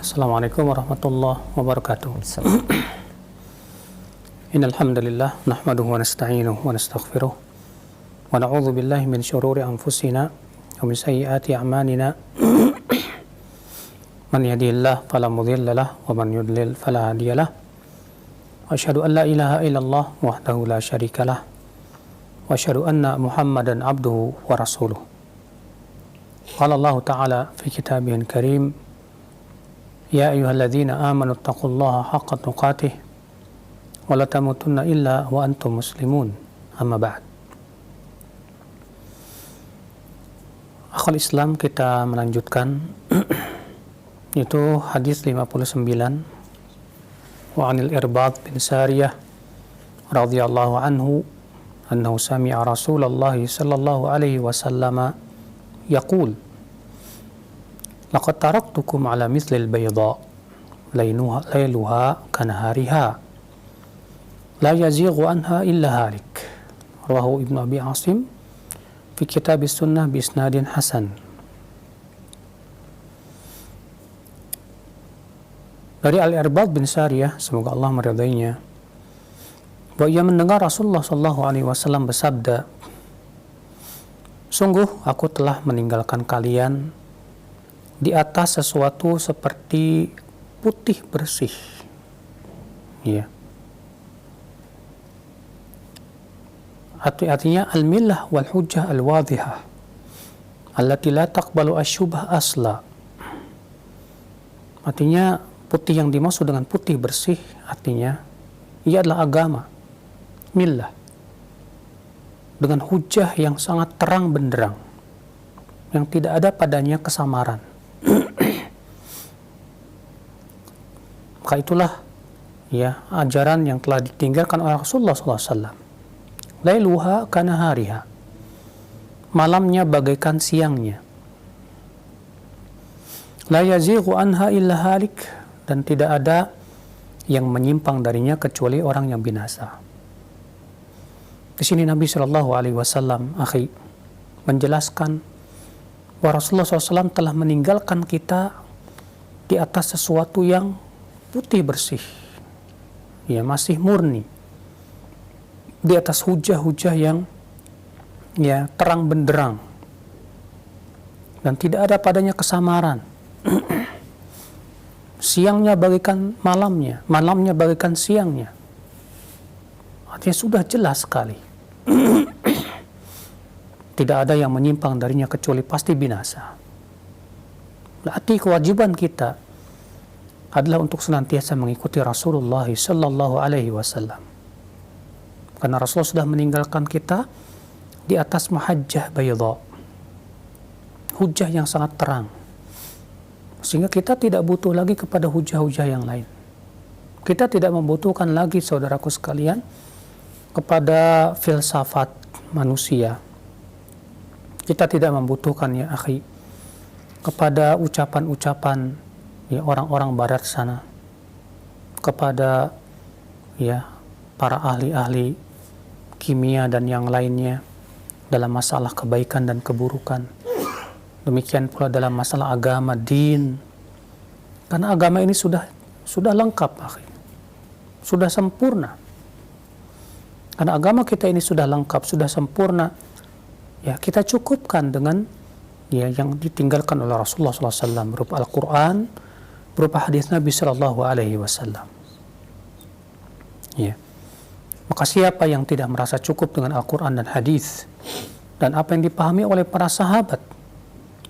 Assalamualaikum warahmatullahi wabarakatuh. Innal hamdalillah nahmaduhu wa nasta'inuhu wa nastaghfiruh wa na'udzu billahi min syururi anfusina wa min sayyiati a'malina. Man yahdihillahu fala mudilla lahu wa man yudlil fala hadiya lahu. Asyhadu an la ilaha illallah wahdahu la syarika lah wa asyhadu anna Muhammadan abduhu wa rasuluh. Qala Allah Ta'ala fi kitabihil karim, Ya ayyuhalladzina amanu taqullaha haqqa tuqatih wa la tamutunna illa wa antum muslimun. Amma ba'd. Akhul Islam, kita melanjutkan itu hadis 59 wa anil Irbad bin Sariyah radhiyallahu anhu annahu sami'a Rasulullah sallallahu alaihi wasallam yaqul laqad taraktukum ala mithlil bayda layluha kanahariha la yazighu anha illa halik. Rawahu Ibnu Abi Asim fi kitabis sunnah bi isnadin hasan. Dari Al-Irbad bin Sariyah, semoga Allah meridainya, bahwa ia mendengar Rasulullah SAW bersabda, sungguh aku telah meninggalkan kalian di atas sesuatu seperti putih bersih. Ya. Artinya al-millah wal hujjah al-wadhihah allati la taqbalu asyubah asla. Artinya putih yang dimaksud dengan putih bersih artinya ia adalah agama, millah, dengan hujjah yang sangat terang benderang, yang tidak ada padanya kesamaran. Maka itulah ya ajaran yang telah ditinggalkan oleh Rasulullah SAW. Lailuha kanahariha, malamnya bagaikan siangnya. La yazighu anha illa halik, dan tidak ada yang menyimpang darinya kecuali orang yang binasa. Di sini Nabi Shallallahu Alaihi Wasallam menjelaskan bahwa Rasulullah SAW telah meninggalkan kita di atas sesuatu yang putih bersih, ya masih murni, di atas hujah-hujah yang ya terang benderang dan tidak ada padanya kesamaran. Siangnya bagaikan malamnya, malamnya bagaikan siangnya. Artinya sudah jelas sekali. Tidak ada yang menyimpang darinya kecuali pasti binasa. Berarti kewajiban kita adalah untuk senantiasa mengikuti Rasulullah sallallahu alaihi wasallam. Karena Rasulullah sudah meninggalkan kita di atas mahajjah bayda, hujah yang sangat terang. Sehingga kita tidak butuh lagi kepada hujah-hujah yang lain. Kita tidak membutuhkan lagi, saudaraku sekalian, kepada filsafat manusia. Kita tidak membutuhkan, ya akhi, kepada ucapan-ucapan ya orang-orang barat sana, kepada ya para ahli-ahli kimia dan yang lainnya dalam masalah kebaikan dan keburukan. Demikian pula dalam masalah agama, din. Karena agama ini sudah lengkap, akhi. Sudah sempurna. Karena agama kita ini sudah lengkap, sudah sempurna. Ya, kita cukupkan dengan ya yang ditinggalkan oleh Rasulullah SAW berupa Al-Quran, berupa hadis Nabi SAW. Ya. Maka siapa yang tidak merasa cukup dengan Al-Quran dan hadis dan apa yang dipahami oleh para sahabat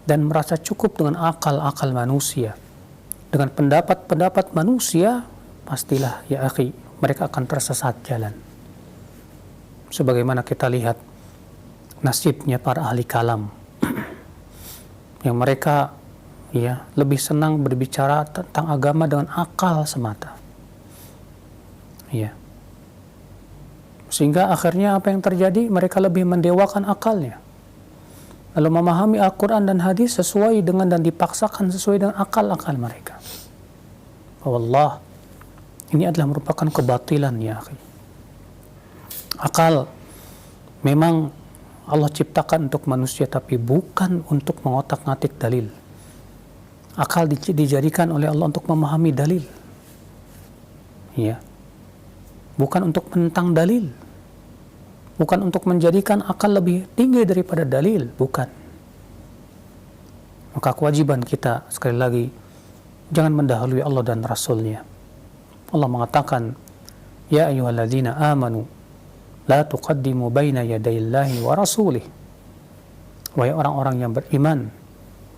dan merasa cukup dengan akal-akal manusia, dengan pendapat-pendapat manusia, pastilah ya akhi, mereka akan tersesat jalan. Sebagaimana kita lihat nasibnya para ahli kalam yang mereka ya lebih senang berbicara tentang agama dengan akal semata. Ya. Sehingga akhirnya apa yang terjadi? Mereka lebih mendewakan akalnya. Lalu memahami Al-Quran dan hadis sesuai dengan dan dipaksakan sesuai dengan akal-akal mereka. Wallah, ini adalah merupakan kebatilan, ya akhi. Akal memang Allah ciptakan untuk manusia, tapi bukan untuk mengotak-ngatik dalil. Akal dijadikan oleh Allah untuk memahami dalil. Ya. Bukan untuk menentang dalil. Bukan untuk menjadikan akal lebih tinggi daripada dalil, bukan. Maka kewajiban kita sekali lagi jangan mendahului Allah dan Rasul-Nya. Allah mengatakan, "Ya ayyuhalladzina amanu la tuqaddimu baina yadayillahi wa rasulih." Wahai orang-orang yang beriman,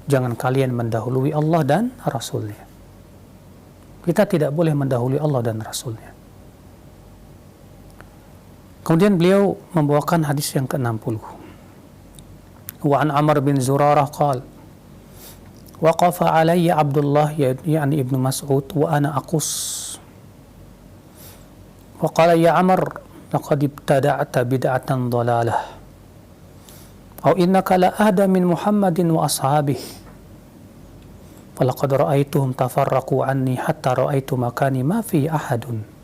jangan kalian mendahului Allah dan Rasul-Nya. Kita tidak boleh mendahului Allah dan Rasul-Nya. Kemudian beliau membawakan hadis yang ke-60. Wa an Amr bin Zurarah qala waqafa alayya Abdullah yani Ibnu Mas'ud wa ana aqus. Wa qala ya Amr laqad ibtada'ta bid'atan dhalalah. Aw innaka la ahda min Muhammadin wa ashabihi. Falaqad ra'aituhum tafarraqu anni hatta ra'aitu makani ma fi ahadun.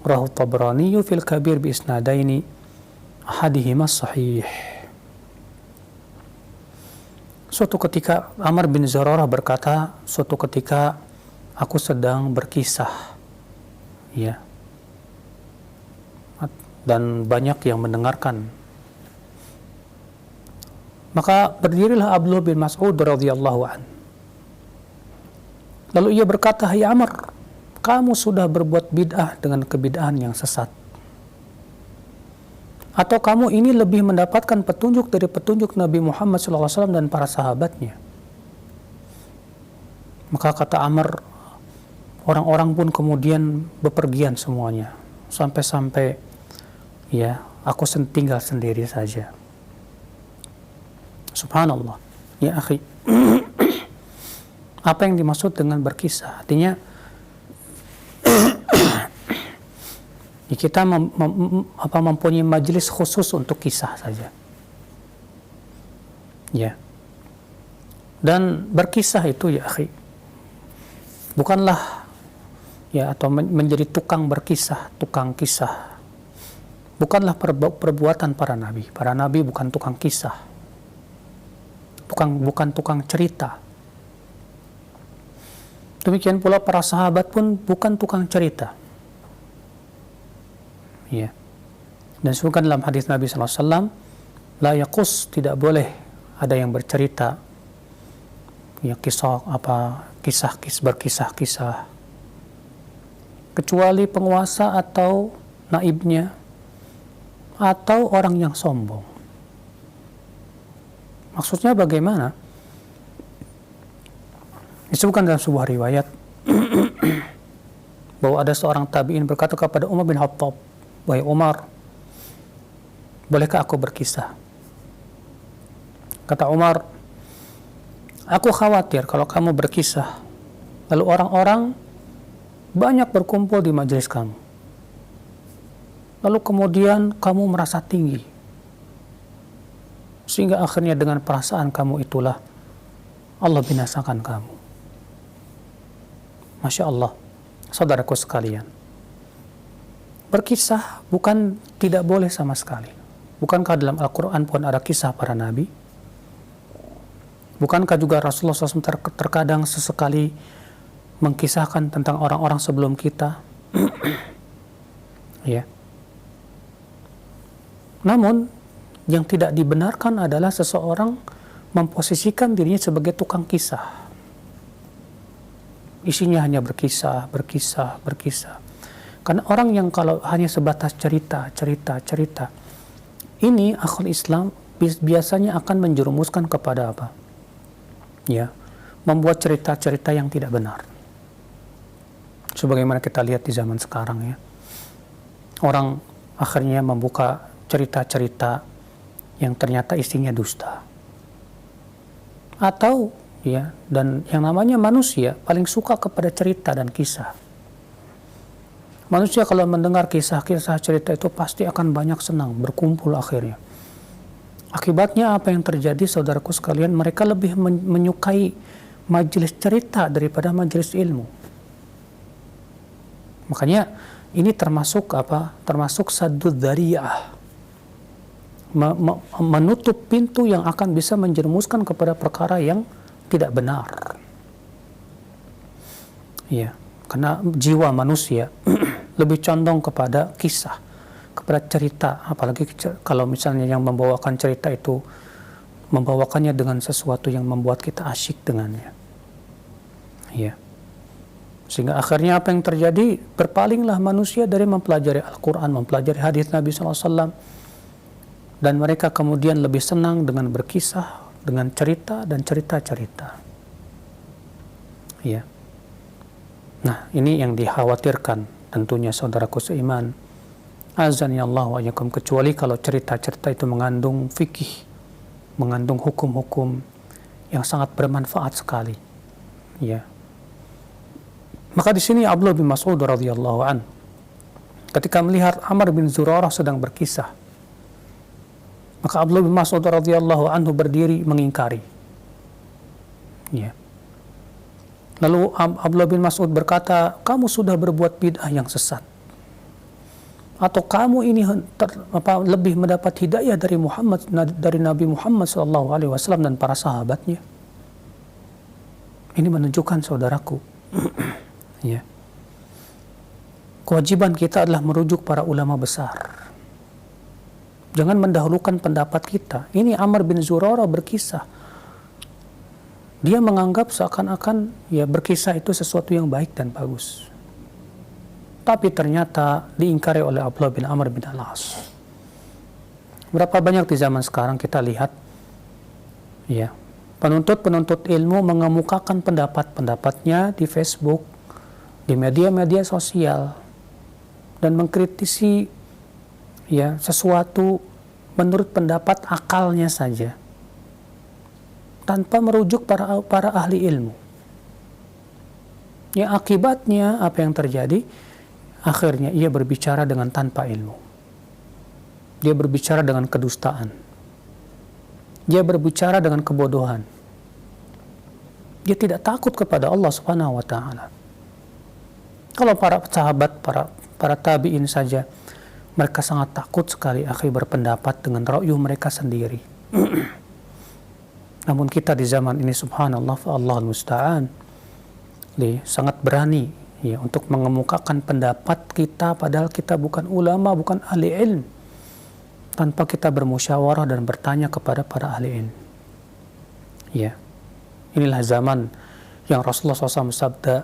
Rahu Tabrani fil Kabir bi isnadaini ahadihima sahih. Suatu ketika Amr bin Zurarah berkata, suatu ketika aku sedang berkisah, ya, dan banyak yang mendengarkan. Maka berdirilah Abdullah bin Mas'ud radhiyallahu an. Lalu ia berkata, "Hai Amr, kamu sudah berbuat bid'ah dengan kebid'ahan yang sesat. Atau kamu ini lebih mendapatkan petunjuk dari petunjuk Nabi Muhammad SAW dan para sahabatnya?" Maka kata Amr, orang-orang pun kemudian bepergian semuanya. Sampai-sampai, ya, aku tinggal sendiri saja. Subhanallah. Ya akhi, apa yang dimaksud dengan berkisah? Artinya, kita mempunyai majelis khusus untuk kisah saja, ya. Dan berkisah itu, ya akhi, bukanlah, ya, atau menjadi tukang berkisah, tukang kisah, bukanlah perbuatan para nabi. Para nabi bukan tukang kisah, bukan tukang cerita. Demikian pula para sahabat pun bukan tukang cerita. Ya. Dan disebutkan dalam hadis Nabi SAW, la yaqus, tidak boleh ada yang bercerita, ya, berkisah-kisah, kecuali penguasa atau naibnya atau orang yang sombong. Maksudnya bagaimana? Disebutkan dalam sebuah riwayat bahwa ada seorang tabi'in berkata kepada Umar bin Khattab, "Wahai Umar, bolehkah aku berkisah?" Kata Umar, "Aku khawatir kalau kamu berkisah, lalu orang-orang banyak berkumpul di majelis kamu. Lalu kemudian kamu merasa tinggi, sehingga akhirnya dengan perasaan kamu itulah Allah binasakan kamu." Masya Allah, saudaraku sekalian, berkisah bukan tidak boleh sama sekali. Bukankah dalam Al-Quran pun ada kisah para nabi? Bukankah juga Rasulullah SAW terkadang sesekali mengkisahkan tentang orang-orang sebelum kita? Ya. Namun, yang tidak dibenarkan adalah seseorang memposisikan dirinya sebagai tukang kisah. Isinya hanya berkisah. Karena orang yang kalau hanya sebatas cerita, ini akhul Islam biasanya akan menjerumuskan kepada apa? Ya, membuat cerita-cerita yang tidak benar. Sebagaimana kita lihat di zaman sekarang, ya. Orang akhirnya membuka cerita-cerita yang ternyata isinya dusta. Atau, ya, dan yang namanya manusia paling suka kepada cerita dan kisah. Manusia kalau mendengar kisah-kisah cerita itu pasti akan banyak senang, berkumpul akhirnya. Akibatnya apa yang terjadi, saudaraku sekalian? Mereka lebih menyukai majelis cerita daripada majelis ilmu. Makanya ini termasuk apa? Termasuk saddud dzariyah. Menutup pintu yang akan bisa menjerumuskan kepada perkara yang tidak benar. Ya, karena jiwa manusia lebih condong kepada kisah, kepada cerita, apalagi kalau misalnya yang membawakan cerita itu membawakannya dengan sesuatu yang membuat kita asyik dengannya. Ya. Sehingga akhirnya apa yang terjadi? Berpalinglah manusia dari mempelajari Al-Quran, mempelajari hadis Nabi SAW, dan mereka kemudian lebih senang dengan berkisah, dengan cerita dan cerita-cerita. Ya. Nah, ini yang dikhawatirkan tentunya saudaraku seiman. Azani Allah wa iyyakum, kecuali kalau cerita-cerita itu mengandung fikih, mengandung hukum-hukum yang sangat bermanfaat sekali. Ya. Maka di sini Abdullah bin Mas'ud radhiyallahu an, ketika melihat Amr bin Zurarah sedang berkisah, maka Abdullah bin Mas'ud radhiyallahu anhu berdiri mengingkari. Ya. Lalu Abdullah bin Mas'ud berkata, kamu sudah berbuat bid'ah yang sesat, atau kamu ini lebih mendapat hidayah dari Nabi Muhammad SAW dan para sahabatnya. Ini menunjukkan saudaraku, ya, kewajiban kita adalah merujuk para ulama besar. Jangan mendahulukan pendapat kita. Ini Amr bin Zurarah berkisah. Dia menganggap seakan-akan ya berkisah itu sesuatu yang baik dan bagus. Tapi ternyata diingkari oleh Abdullah bin Amr bin Al-As. Berapa banyak di zaman sekarang kita lihat, ya, penuntut-penuntut ilmu mengemukakan pendapat-pendapatnya di Facebook, di media-media sosial, dan mengkritisi ya sesuatu menurut pendapat akalnya saja, tanpa merujuk para ahli ilmu. Ya, akibatnya apa yang terjadi? Akhirnya ia berbicara dengan tanpa ilmu. Dia berbicara dengan kedustaan. Dia berbicara dengan kebodohan. Dia tidak takut kepada Allah Subhanahu wa taala. Kalau para sahabat, para tabi'in saja, mereka sangat takut sekali berpendapat dengan ra'yu mereka sendiri. Namun kita di zaman ini subhanallah fa'allahul musta'an, sangat berani ya untuk mengemukakan pendapat kita padahal kita bukan ulama, bukan ahli ilmu, tanpa kita bermusyawarah dan bertanya kepada para ahli ilmu. Ya. Inilah zaman yang Rasulullah SAW sabda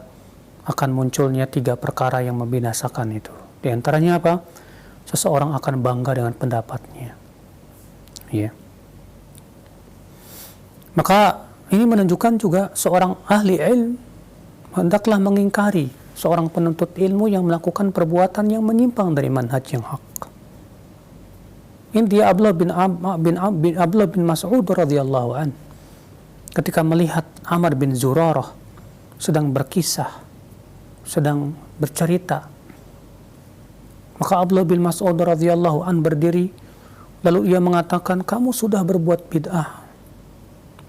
akan munculnya 3 perkara yang membinasakan itu. Di antaranya apa? Seseorang akan bangga dengan pendapatnya. Ya. Maka ini menunjukkan juga seorang ahli ilmu hendaklah mengingkari seorang penuntut ilmu yang melakukan perbuatan yang menyimpang dari manhaj yang hak. Ini dia Abdullah bin Mas'ud radhiyallahu an, ketika melihat Amr bin Zurarah sedang berkisah, sedang bercerita, maka Abdullah bin Mas'ud radhiyallahu an berdiri, lalu ia mengatakan, kamu sudah berbuat bid'ah,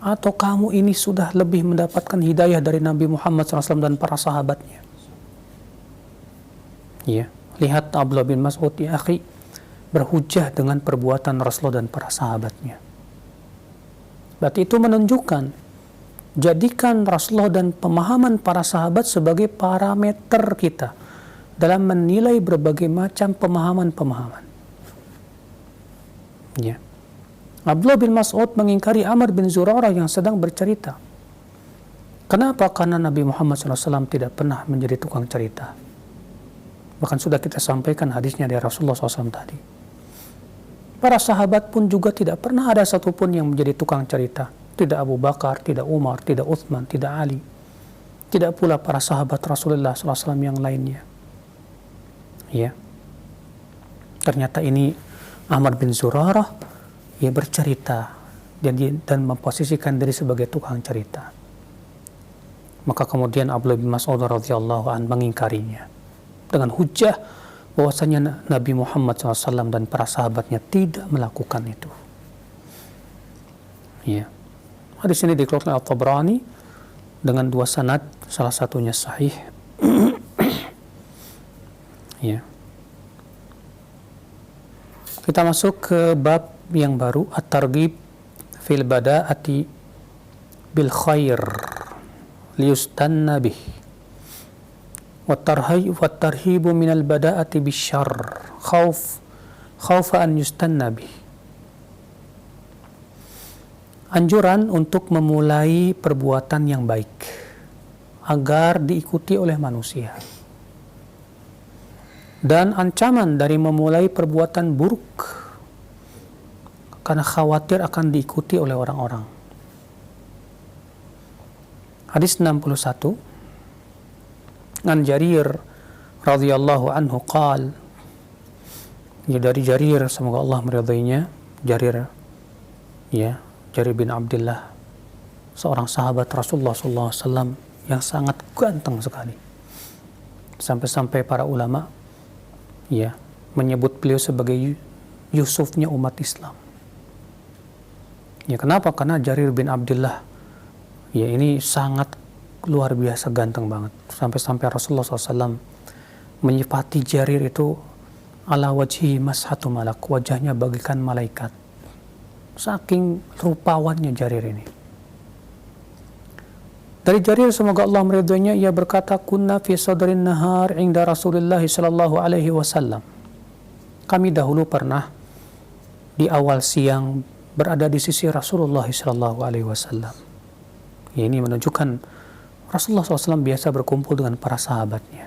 atau kamu ini sudah lebih mendapatkan hidayah dari Nabi Muhammad SAW dan para sahabatnya. Ya, lihat Abdullah bin Mas'ud, ya akhi, berhujjah dengan perbuatan Rasulullah dan para sahabatnya. Berarti itu menunjukkan, jadikan Rasulullah dan pemahaman para sahabat sebagai parameter kita dalam menilai berbagai macam pemahaman-pemahaman. Ya. Abdullah bin Mas'ud mengingkari Amr bin Zurarah yang sedang bercerita. Kenapa? Karena Nabi Muhammad SAW tidak pernah menjadi tukang cerita. Bahkan sudah kita sampaikan hadisnya dari Rasulullah SAW tadi. Para sahabat pun juga tidak pernah ada satupun yang menjadi tukang cerita. Tidak Abu Bakar, tidak Umar, tidak Uthman, tidak Ali. Tidak pula para sahabat Rasulullah SAW yang lainnya. Ya. Ternyata ini Amr bin Zurarah, ia bercerita dan memposisikan diri sebagai tukang cerita. Maka kemudian Abdullah bin Mas'ud radhiyallahu an mengingkarinya dengan hujjah bahwasanya Nabi Muhammad SAW dan para sahabatnya tidak melakukan itu. Ya. Hadis ini dikeluarkan At-Tabrani dengan 2 sanad, salah satunya sahih. Ya. Kita masuk ke bab yang baru, at-targhib fil bada'ati bil khair liyustanna bih. Wat-tarhibu minal bada'ati bisyarr khaufa an yustanna bih. Anjuran untuk memulai perbuatan yang baik agar diikuti oleh manusia. Dan ancaman dari memulai perbuatan buruk karena khawatir akan diikuti oleh orang-orang. Hadis 61 an Jarir radhiyallahu anhu qala, ya dari Jarir, semoga Allah meridainya, Jarir bin Abdullah, seorang sahabat Rasulullah SAW yang sangat ganteng sekali. Sampai-sampai para ulama menyebut beliau sebagai Yusufnya umat Islam. Ya, kenapa? Karena Jarir bin Abdullah ini sangat luar biasa ganteng banget. Sampai-sampai Rasulullah SAW menyifati Jarir itu ala wajhi mashatu malak, wajahnya bagikan malaikat. Saking rupawannya Jarir ini. Dari Jarir, semoga Allah meridhoinya, ia berkata, kunna fi sadrin nahar inda Rasulullah sallallahu alaihi wasallam. Kami dahulu pernah di awal siang berada di sisi Rasulullah sallallahu alaihi wasallam. Ini menunjukkan Rasulullah SAW biasa berkumpul dengan para sahabatnya.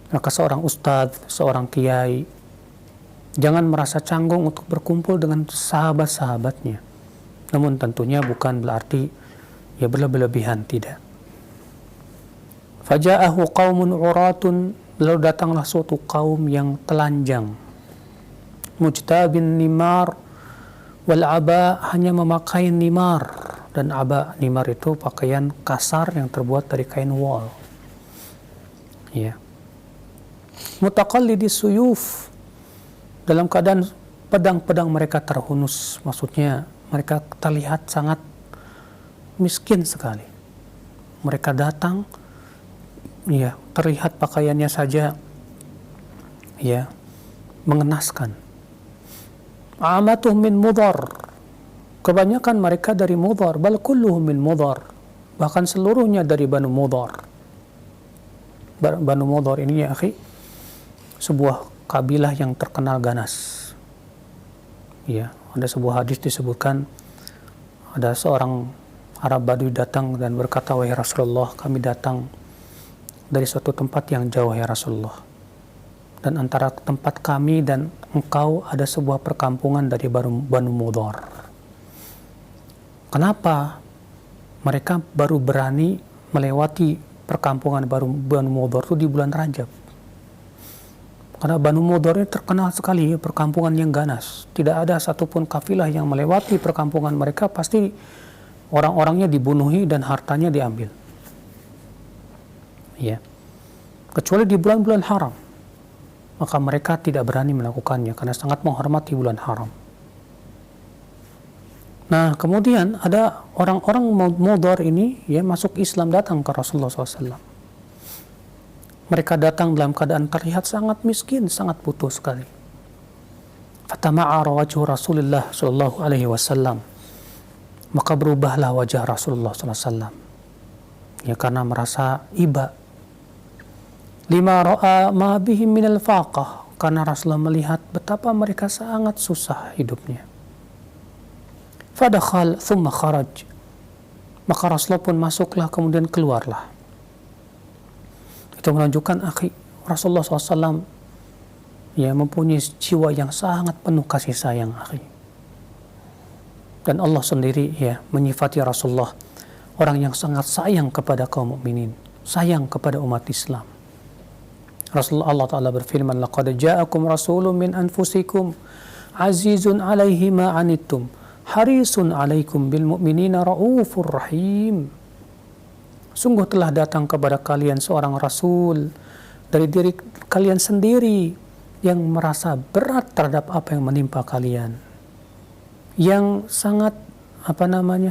Maka seorang ustadz, seorang kiai, jangan merasa canggung untuk berkumpul dengan sahabat-sahabatnya. Namun tentunya bukan berarti berlebih-lebihan, tidak. Faja'ahu qaumun uratun, lalu datanglah suatu kaum yang telanjang. Mujtabin nimar wal aba, hanya memakai nimar. Dan aba, nimar itu pakaian kasar yang terbuat dari kain wol. Mutaqallidi suyuf, dalam keadaan pedang-pedang mereka terhunus. Maksudnya mereka terlihat sangat miskin sekali. Mereka datang, terlihat pakaiannya saja mengenaskan. Amatuh min mudhar, kebanyakan mereka dari Mudhar, bal kulluhum min Mudhar, bahkan seluruhnya dari Banu Mudhar. Banu Mudhar ini ya akhi, sebuah kabilah yang terkenal ganas. Ada sebuah hadis disebutkan, ada seorang Arab Badui datang dan berkata, wahai Rasulullah, kami datang dari suatu tempat yang jauh ya Rasulullah. Dan antara tempat kami dan engkau ada sebuah perkampungan dari Banu Mudhar. Kenapa mereka baru berani melewati perkampungan Banu Mudhar itu di bulan Rajab? Karena Banu Mudhar ini terkenal sekali, perkampungan yang ganas. Tidak ada satupun kafilah yang melewati perkampungan mereka, pasti orang-orangnya dibunuhi dan hartanya diambil. Kecuali di bulan-bulan haram. Maka mereka tidak berani melakukannya karena sangat menghormati bulan haram. Nah, kemudian ada orang-orang Mudhar ini masuk Islam, datang ke Rasulullah SAW. Mereka datang dalam keadaan terlihat sangat miskin, sangat butuh sekali. Fatama'ara wajhu Rasulullah sallallahu alaihi wasallam, maka berubahlah wajah Rasulullah SAW. Karena merasa iba. Lima ra'a ma bihim minal faqah, karena Rasulullah melihat betapa mereka sangat susah hidupnya. Fadakhal thumma kharaj, maka Rasulullah pun masuklah kemudian keluarlah. Itu menunjukkan akhi, Rasulullah SAW mempunyai jiwa yang sangat penuh kasih sayang akhi. Dan Allah sendiri menyifati Rasulullah orang yang sangat sayang kepada kaum mukminin, sayang kepada umat Islam. Rasulullah, Allah Ta'ala berfirman, laqad ja'akum rasulun min anfusikum azizun alaihi ma anittum harisun alaikum bil mu'minina raufur rahim. Sungguh telah datang kepada kalian seorang rasul dari diri kalian sendiri yang merasa berat terhadap apa yang menimpa kalian, yang sangat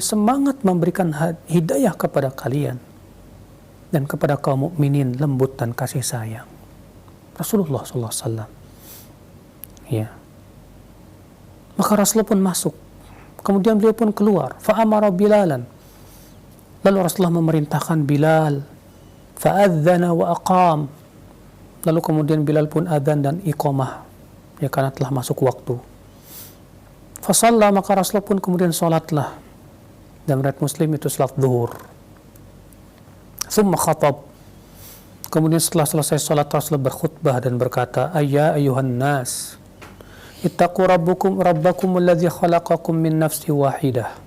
semangat memberikan hidayah kepada kalian dan kepada kaum mukminin, lembut dan kasih sayang. Rasulullah SAW. Maka Rasulullah pun masuk. Kemudian beliau pun keluar. Fa'amara Bilalan. Lalu Rasulullah memerintahkan Bilal. fa'adzana wa aqam. Lalu kemudian Bilal pun adzan dan iqamah, ya, karena telah masuk waktu. Fasalla, maka Rasulullah pun kemudian sholatlah. Dan riwayat Muslim itu salat zuhur. Tsumma khatab. Kemudian setelah selesai sholat, Rasulullah berkhutbah dan berkata, ayya ayuhan nas, ittaqu rabbakum alladhi khalaqakum min nafsi wahidah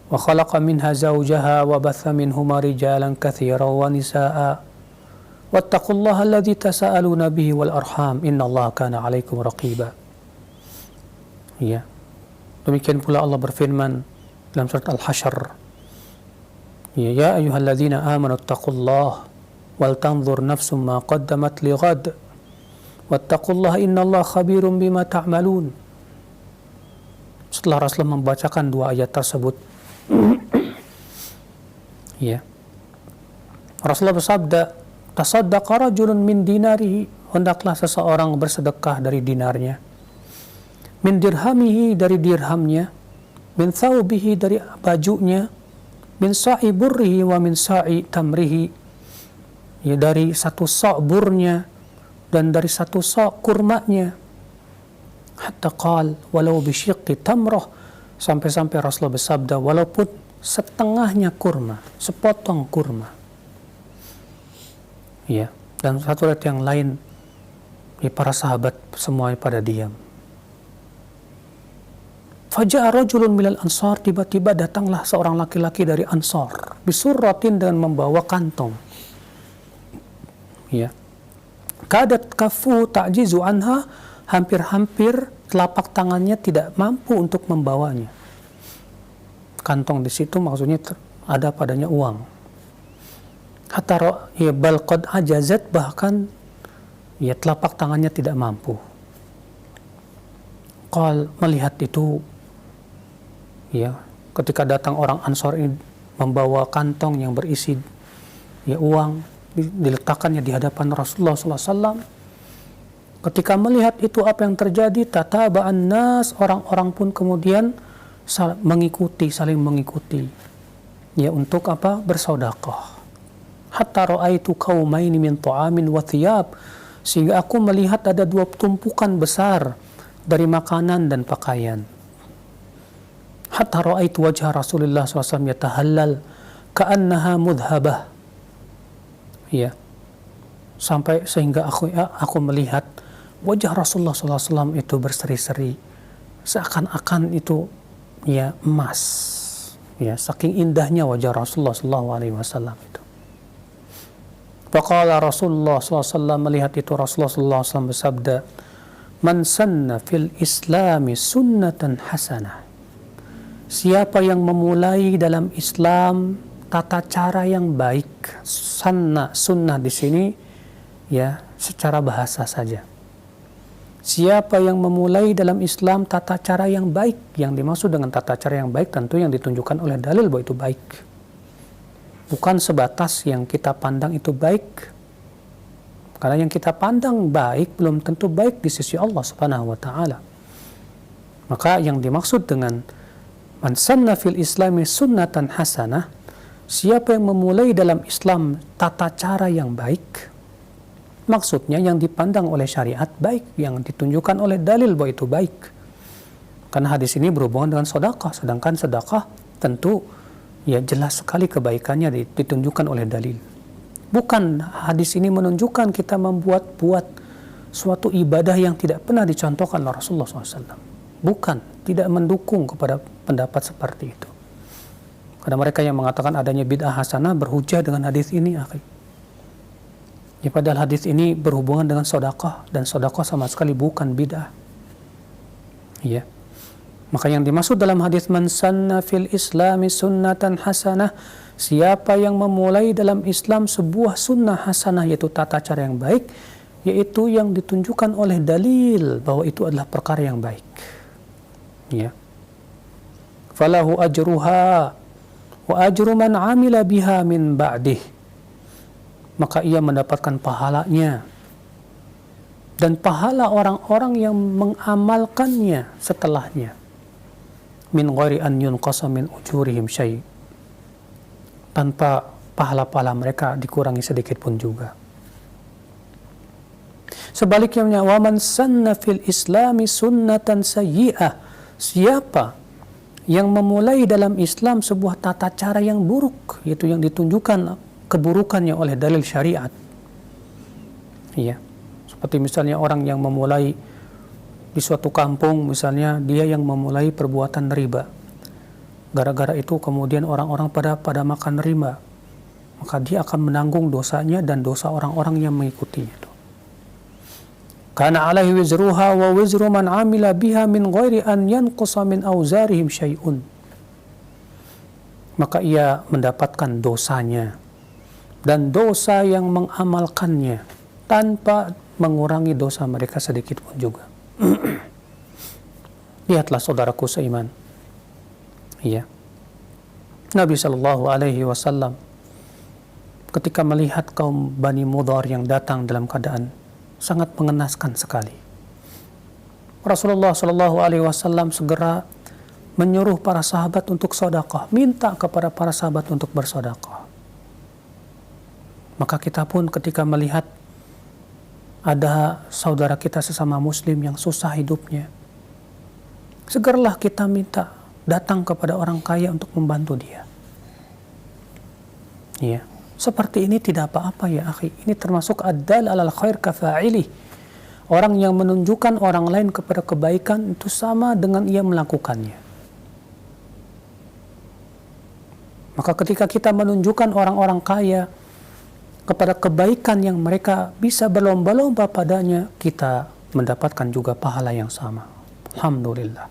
wa khalaqa minha zawjaha wa batha minhuma rijalan katsiran wa nisaa wattaqullaha alladhi tasaaluna bihi wal arham innallaha kana 'alaikum raqiba. Ya. Demikian pula Allah berfirman dalam surat Al-Hasyr, ya ayyuhalladzina amanu taqullaha wal tanzur nafsum ma qaddamat lighad wattaqullaha innallaha khabirum bima ta'malun. Setelah Rasulullah membacakan dua ayat tersebut, ya, Rasulullah bersabda, tasaddaqa rajulun min dinarihi, hendaklah seseorang bersedekah dari dinarnya, min dirhamihi, dari dirhamnya, min thawbihi, dari bajunya, min sa'i burrihi wa min sa'i tamrihi, ya, dari satu sa' burnya dan dari satu sa' kurmanya, hatta qal walau bisyiqqi tamrah, sampai-sampai Rasulullah bersabda walaupun setengahnya kurma, sepotong kurma. Ya, dan satu ayat yang lain, ya, para sahabat semuanya pada diam. Faja'a rajulun minal ansar, tiba-tiba datanglah seorang laki-laki dari Ansar, bisurratin, dengan membawa kantong. Ya. Kadat kafu ta'jizu anha, hampir-hampir telapak tangannya tidak mampu untuk membawanya. Kantong di situ maksudnya ada padanya uang. Hatta ya bal qad ajazat, bahkan ya telapak tangannya tidak mampu. Qal, melihat itu, ya, ketika datang orang Ansar ini membawa kantong yang berisi, ya, uang, diletakkannya di hadapan Rasulullah SAW. Ketika melihat itu, apa yang terjadi? Tataba'an nas, orang-orang pun kemudian saling mengikuti, ya, untuk apa? Bersedekah. Hatta ra'aitu qaumaini min ta'amin wa thiyab, sehingga aku melihat ada dua tumpukan besar dari makanan dan pakaian. Hatta ra'aitu wajha Rasulullah SAW yatahallal ka'annaha mudhabah, ya, sampai sehingga aku melihat wajah Rasulullah SAW itu berseri-seri, seakan-akan itu, ya, emas, ya, saking indahnya wajah Rasulullah SAW itu. Faqala Rasulullah SAW, melihat itu Rasulullah SAW bersabda, man sanna fil islami sunnatan hasanah, siapa yang memulai dalam Islam tata cara yang baik. Sunnah di sini, ya, secara bahasa saja. Siapa yang memulai dalam Islam tata cara yang baik, yang dimaksud dengan tata cara yang baik tentu yang ditunjukkan oleh dalil bahwa itu baik. Bukan sebatas yang kita pandang itu baik. Karena yang kita pandang baik belum tentu baik di sisi Allah Subhanahu wa taala. Maka yang dimaksud dengan man sanna fil islami sunnatan hasanah, siapa yang memulai dalam Islam tata cara yang baik, maksudnya yang dipandang oleh syariat baik, yang ditunjukkan oleh dalil bahwa itu baik. Karena hadis ini berhubungan dengan sedekah, sedangkan sedekah tentu, ya, jelas sekali kebaikannya ditunjukkan oleh dalil. Bukan hadis ini menunjukkan kita membuat-buat suatu ibadah yang tidak pernah dicontohkan oleh Rasulullah SAW. Bukan, tidak mendukung kepada pendapat seperti itu. Karena mereka yang mengatakan adanya bid'ah hasanah berhujah dengan hadis ini, akhi. Ya, padahal hadis ini berhubungan dengan sedekah, dan sedekah sama sekali bukan bid'ah. Ya. Maka yang dimaksud dalam hadis man sanna fil islami sunnatan hasanah, siapa yang memulai dalam Islam sebuah sunnah hasanah, yaitu tata cara yang baik, yaitu yang ditunjukkan oleh dalil bahwa itu adalah perkara yang baik. Ya. Falahu ajruha wa ajru man amila biha min ba'dih, maka ia mendapatkan pahalanya dan pahala orang-orang yang mengamalkannya setelahnya, min ghairi an yunqasa min ujurihim syai', tanpa pahala-pahala mereka dikurangi sedikit pun juga. Sebaliknya, wa man sanna fil islami sunnatan sayyi'ah, siapa yang memulai dalam Islam sebuah tata cara yang buruk, yaitu yang ditunjukkan keburukannya oleh dalil syariat. Iya. Seperti misalnya orang yang memulai di suatu kampung, misalnya dia yang memulai perbuatan riba. Gara-gara itu kemudian orang-orang pada makan riba, maka dia akan menanggung dosanya dan dosa orang-orang yang mengikutinya. Kana alaihi wizruha wa wizru man amila biha min ghairi an yanqusa min auzarihim syai'un. Maka ia mendapatkan dosanya dan dosa yang mengamalkannya tanpa mengurangi dosa mereka sedikit pun juga. Lihatlah saudaraku seiman. Iya. Nabi sallallahu alaihi wasallam ketika melihat kaum Bani Mudhar yang datang dalam keadaan sangat mengenaskan sekali, Rasulullah sallallahu alaihi wasallam segera menyuruh para sahabat untuk sedekah, minta kepada para sahabat untuk bersedekah. Maka kita pun ketika melihat ada saudara kita sesama muslim yang susah hidupnya, segeralah kita minta datang kepada orang kaya untuk membantu dia. Iya. Seperti ini tidak apa-apa ya akhi. Ini termasuk ad-dal alal khair kafa'ilih. Orang yang menunjukkan orang lain kepada kebaikan itu sama dengan ia melakukannya. Maka ketika kita menunjukkan orang-orang kaya kepada kebaikan yang mereka bisa berlomba-lomba padanya, kita mendapatkan juga pahala yang sama. Alhamdulillah.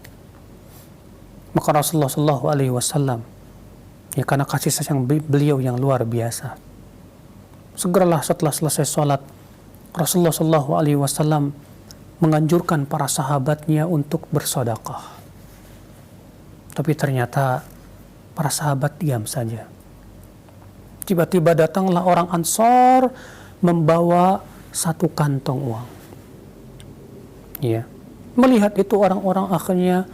Maka Rasulullah sallallahu alaihi wasallam, ya karena kasih sayang beliau yang luar biasa, segeralah setelah selesai sholat, Rasulullah sallallahu alaihi wasallam menganjurkan para sahabatnya untuk bersedekah. Tapi ternyata para sahabat diam saja. Tiba-tiba datanglah orang Ansar membawa satu kantong uang. Ya. Melihat itu orang-orang akhirnya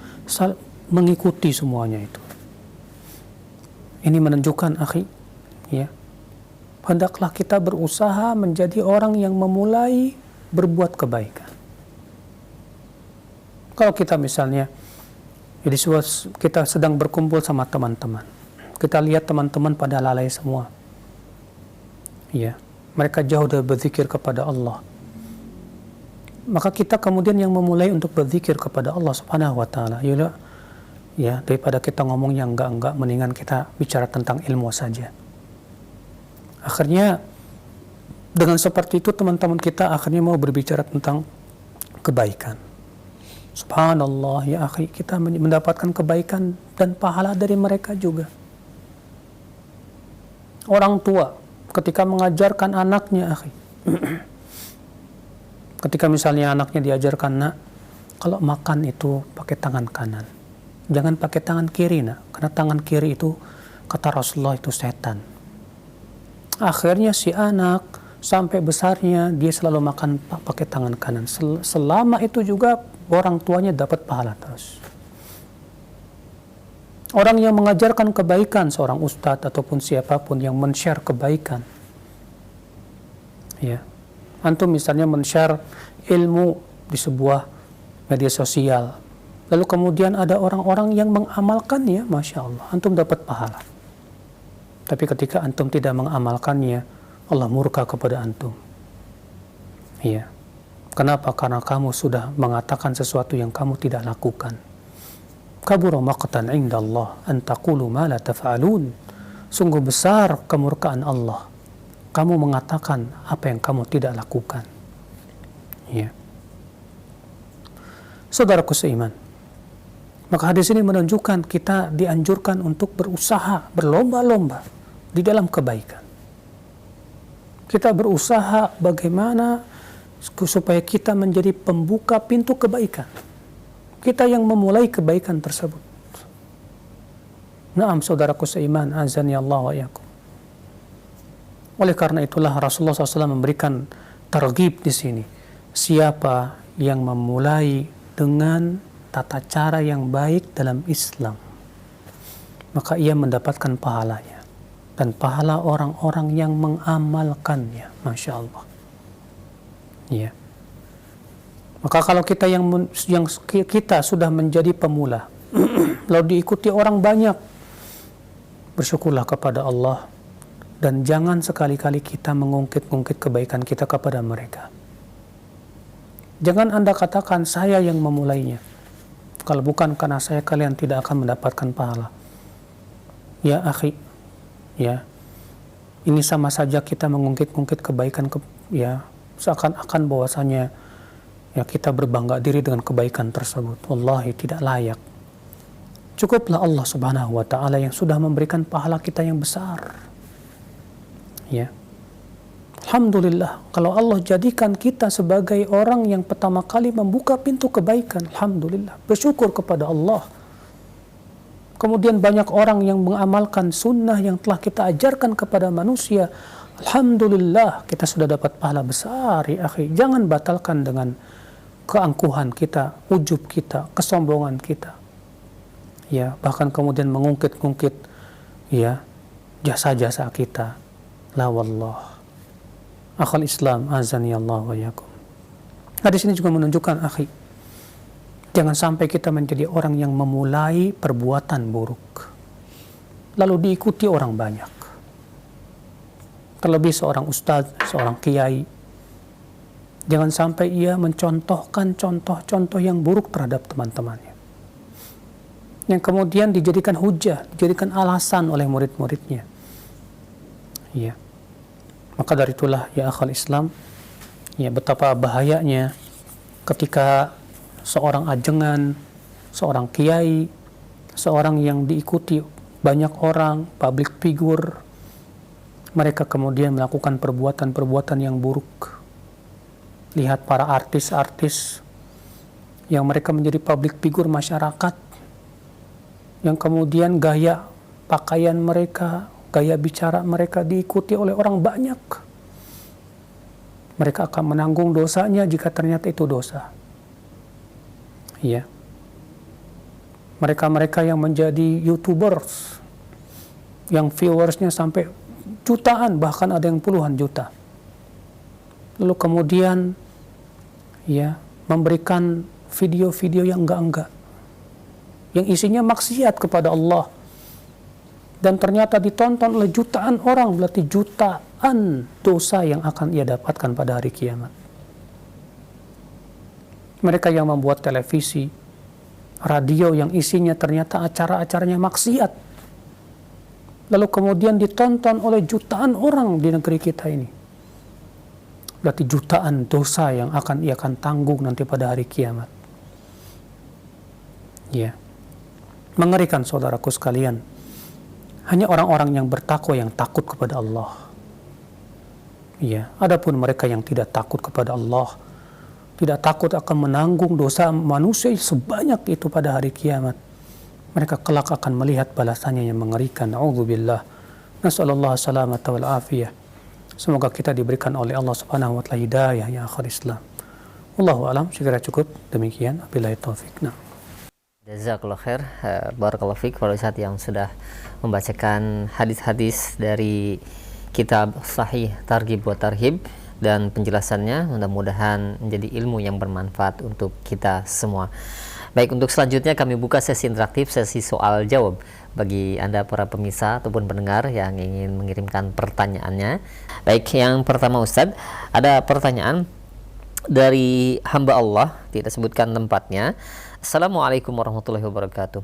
mengikuti semuanya itu. Ini menunjukkan akhi, ya, hendaklah kita berusaha menjadi orang yang memulai berbuat kebaikan. Kalau kita misalnya, jadi kita sedang berkumpul sama teman-teman, kita lihat teman-teman pada lalai semua, ya, mereka jauh dari berzikir kepada Allah. Maka kita kemudian yang memulai untuk berzikir kepada Allah Subhanahu wa taala. Ya, daripada kita ngomong yang enggak, mendingan kita bicara tentang ilmu saja. Akhirnya dengan seperti itu teman-teman kita akhirnya mau berbicara tentang kebaikan. Subhanallah ya akhi, kita mendapatkan kebaikan dan pahala dari mereka juga. Orang tua ketika mengajarkan anaknya akhi, ketika misalnya anaknya diajarkan, nak, kalau makan itu pakai tangan kanan, jangan pakai tangan kiri, nak, karena tangan kiri itu kata Rasulullah itu setan. Akhirnya si anak sampai besarnya dia selalu makan pakai tangan kanan. Selama itu juga orang tuanya dapat pahala terus. Orang yang mengajarkan kebaikan, seorang ustadz ataupun siapapun yang men-share kebaikan, ya, antum misalnya men-share ilmu di sebuah media sosial, lalu kemudian ada orang-orang yang mengamalkannya, Masya Allah, antum dapat pahala. Tapi ketika antum tidak mengamalkannya, Allah murka kepada antum. Iya. Kenapa? Karena kamu sudah mengatakan sesuatu yang kamu tidak lakukan. Kabura maqtan indallah an taqulu ma la taf'alun. Sungguh besar kemurkaan Allah, kamu mengatakan apa yang kamu tidak lakukan. Iya. Saudaraku seiman, maka hadis ini menunjukkan kita dianjurkan untuk berusaha, berlomba-lomba di dalam kebaikan. Kita berusaha bagaimana supaya kita menjadi pembuka pintu kebaikan. Kita yang memulai kebaikan tersebut. Naam saudaraku seiman, azani Allah wa iyyakum. Oleh karena itulah Rasulullah SAW memberikan targhib di sini. Siapa yang memulai dengan tata cara yang baik dalam Islam, maka ia mendapatkan pahalanya. dan pahala orang-orang yang mengamalkannya. Masya Allah. Ya. Maka kalau kita yang kita sudah menjadi pemula, lalu diikuti orang banyak, bersyukurlah kepada Allah, dan jangan sekali-kali kita mengungkit-ungkit kebaikan kita kepada mereka. Jangan Anda katakan saya yang memulainya. Kalau bukan karena saya, kalian tidak akan mendapatkan pahala. Ya akhi, ya, ini sama saja kita mengungkit-ungkit kebaikan, ya, seakan-akan bahwasanya ya kita berbangga diri dengan kebaikan tersebut. Wallahi tidak layak. Cukuplah Allah Subhanahu wa taala yang sudah memberikan pahala kita yang besar. Ya. Alhamdulillah, kalau Allah jadikan kita sebagai orang yang pertama kali membuka pintu kebaikan, alhamdulillah, bersyukur kepada Allah. Kemudian banyak orang yang mengamalkan sunnah yang telah kita ajarkan kepada manusia, alhamdulillah, kita sudah dapat pahala besar, ya akhi. Jangan batalkan dengan keangkuhan kita, ujub kita, kesombongan kita. Ya, bahkan kemudian mengungkit-ungkit ya jasa-jasa kita. La wallah. Akhal Islam, azani Allah wa yakum. Hadis ini juga menunjukkan, akhi, jangan sampai kita menjadi orang yang memulai perbuatan buruk lalu diikuti orang banyak. Terlebih seorang ustaz, seorang kiai, jangan sampai ia mencontohkan contoh-contoh yang buruk terhadap teman-temannya, yang kemudian dijadikan hujah, dijadikan alasan oleh murid-muridnya. Ya. Maka dari itulah ya akhal Islam, ya betapa bahayanya ketika seorang ajengan, seorang kiai, seorang yang diikuti banyak orang, public figure, mereka kemudian melakukan perbuatan-perbuatan yang buruk. Lihat para artis-artis yang mereka menjadi public figure masyarakat, yang kemudian gaya pakaian mereka, gaya bicara mereka diikuti oleh orang banyak. Mereka akan menanggung dosanya jika ternyata itu dosa. Ya. Mereka-mereka yang menjadi YouTubers, yang viewersnya sampai jutaan, bahkan ada yang puluhan juta. Lalu kemudian ya memberikan video-video yang enggak-enggak, yang isinya maksiat kepada Allah, dan ternyata ditonton oleh jutaan orang, berarti jutaan dosa yang akan ia dapatkan pada hari kiamat. Mereka yang membuat televisi, radio yang isinya ternyata acara-acaranya maksiat, lalu kemudian ditonton oleh jutaan orang di negeri kita ini, berarti jutaan dosa yang ia akan tanggung nanti pada hari kiamat. Ya, mengerikan saudaraku sekalian. Hanya orang-orang yang bertakwa yang takut kepada Allah. Ya, adapun mereka yang tidak takut kepada Allah, tidak takut akan menanggung dosa manusia sebanyak itu pada hari kiamat, mereka kelak akan melihat balasannya yang mengerikan. A'udzubillah. Nasallallahu salamata wal afiyah. Semoga kita diberikan oleh Allah Subhanahu wa taala hidayah ya akhir Islam. Wallahu alam, segera cukup demikian. Wabillahi taufik. Jazakallah khair, barakallahu fiik para ustaz yang sudah membacakan hadis-hadis dari kitab Sahih Targhib wa Tarhib, dan penjelasannya mudah-mudahan menjadi ilmu yang bermanfaat untuk kita semua. Baik, untuk selanjutnya kami buka sesi interaktif, sesi soal jawab bagi Anda para pemirsa ataupun pendengar yang ingin mengirimkan pertanyaannya. Baik, yang pertama Ustadz, ada pertanyaan dari hamba Allah, tidak sebutkan tempatnya. Assalamualaikum warahmatullahi wabarakatuh.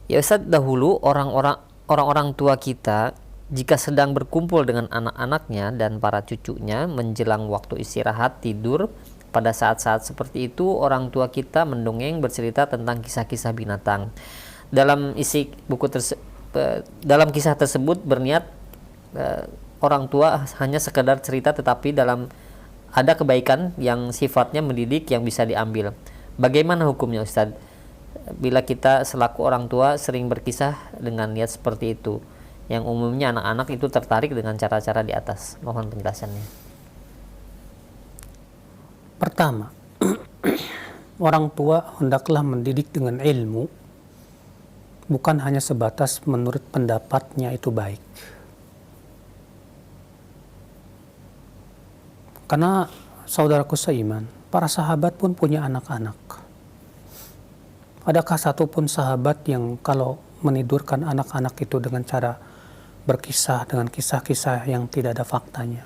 Ya Ustaz, dahulu orang-orang tua kita jika sedang berkumpul dengan anak-anaknya dan para cucunya menjelang waktu istirahat tidur, pada saat-saat seperti itu orang tua kita mendongeng bercerita tentang kisah-kisah binatang. Dalam isi buku dalam kisah tersebut berniat orang tua hanya sekedar cerita, tetapi dalam ada kebaikan yang sifatnya mendidik yang bisa diambil. Bagaimana hukumnya Ustadz bila kita selaku orang tua sering berkisah dengan niat seperti itu, yang umumnya anak-anak itu tertarik dengan cara-cara di atas? Mohon penjelasannya. Pertama, orang tua hendaklah mendidik dengan ilmu, bukan hanya sebatas menurut pendapatnya itu baik. Karena saudaraku seiman, para sahabat pun punya anak-anak. Adakah satu pun sahabat yang kalau menidurkan anak-anak itu dengan cara berkisah dengan kisah-kisah yang tidak ada faktanya?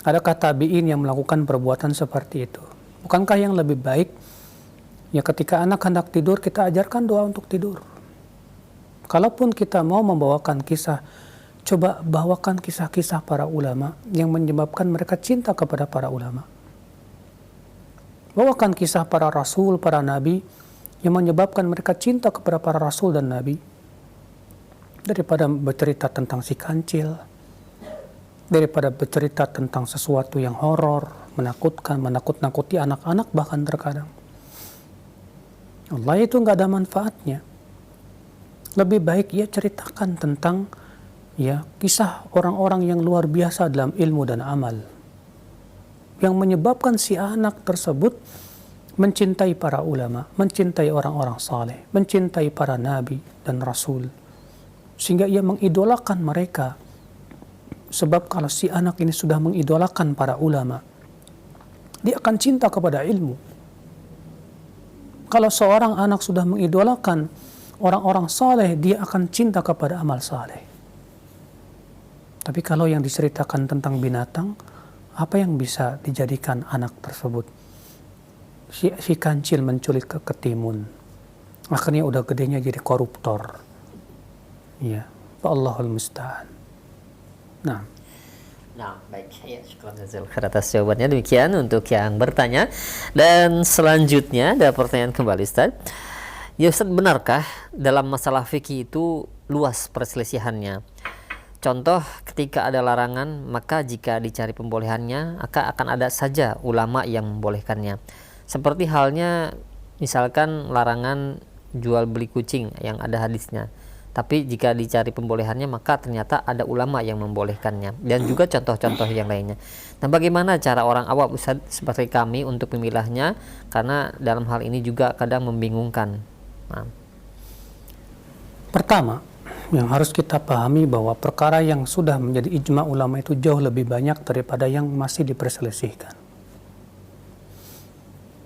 Adakah tabi'in yang melakukan perbuatan seperti itu? Bukankah yang lebih baik ya ketika anak hendak tidur kita ajarkan doa untuk tidur? Kalaupun kita mau membawakan kisah, coba bawakan kisah-kisah para ulama yang menyebabkan mereka cinta kepada para ulama. Bawakan kisah para rasul, para nabi yang menyebabkan mereka cinta kepada para rasul dan nabi. Daripada bercerita tentang si kancil, daripada bercerita tentang sesuatu yang horor, menakutkan, menakut-nakuti anak-anak bahkan terkadang. Allah itu nggak ada manfaatnya. Lebih baik ia ceritakan tentang ya kisah orang-orang yang luar biasa dalam ilmu dan amal, yang menyebabkan si anak tersebut mencintai para ulama, mencintai orang-orang saleh, mencintai para nabi dan rasul, sehingga ia mengidolakan mereka. Sebab kalau si anak ini sudah mengidolakan para ulama, dia akan cinta kepada ilmu. Kalau seorang anak sudah mengidolakan orang-orang saleh, dia akan cinta kepada amal saleh. Tapi kalau yang diceritakan tentang binatang, apa yang bisa dijadikan anak tersebut? Si kancil menculik ke ketimun, akhirnya udah gedenya jadi koruptor. Ya, Allahul musta'an. Nah, baik. Ya, syukur atas jawabannya. Demikian untuk yang bertanya. Dan selanjutnya ada pertanyaan kembali, Ustaz. Ya Ustaz, benarkah dalam masalah fikih itu luas perselisihannya? Contoh, ketika ada larangan, maka jika dicari pembolehannya, akan ada saja ulama yang membolehkannya. Seperti halnya misalkan larangan jual beli kucing yang ada hadisnya. Tapi jika dicari pembolehannya, maka ternyata ada ulama yang membolehkannya. Dan juga contoh-contoh yang lainnya. Nah, bagaimana cara orang awam Ustaz seperti kami untuk memilahnya? Karena dalam hal ini juga kadang membingungkan. Nah. Pertama, yang harus kita pahami bahwa perkara yang sudah menjadi ijma ulama itu jauh lebih banyak daripada yang masih diperselisihkan.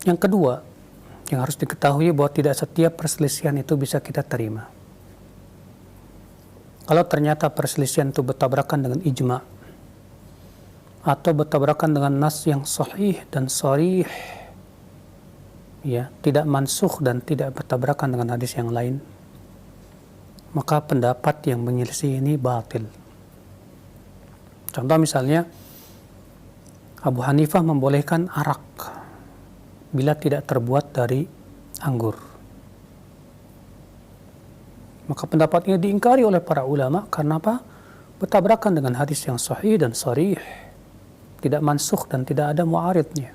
Yang kedua, yang harus diketahui bahwa tidak setiap perselisihan itu bisa kita terima. Kalau ternyata perselisihan itu bertabrakan dengan ijma atau bertabrakan dengan nas yang sahih dan sharih, ya, tidak mansukh dan tidak bertabrakan dengan hadis yang lain, maka pendapat yang menyelisih ini batil. Contoh misalnya, Abu Hanifah membolehkan arak bila tidak terbuat dari anggur. Maka pendapat ini diingkari oleh para ulama karena apa? Bertabrakan dengan hadis yang sahih dan sharih, tidak mansukh dan tidak ada mu'aridnya.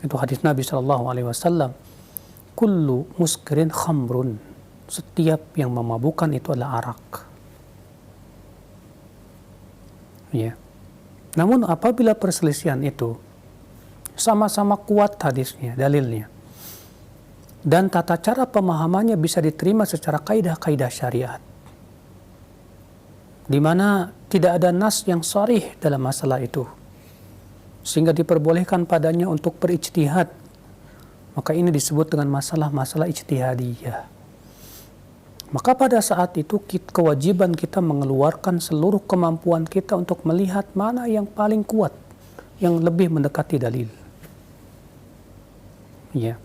Itu hadis Nabi SAW, kullu muskirin khamrun, setiap yang memabukkan itu adalah arak. Ya. Namun apabila perselisihan itu sama-sama kuat hadisnya, dalilnya, dan tata cara pemahamannya bisa diterima secara kaidah-kaidah syariat, di mana tidak ada nas yang sharih dalam masalah itu, sehingga diperbolehkan padanya untuk berijtihad, maka ini disebut dengan masalah-masalah ijtihadiyah. Maka pada saat itu kewajiban kita mengeluarkan seluruh kemampuan kita untuk melihat mana yang paling kuat, yang lebih mendekati dalil. Ya.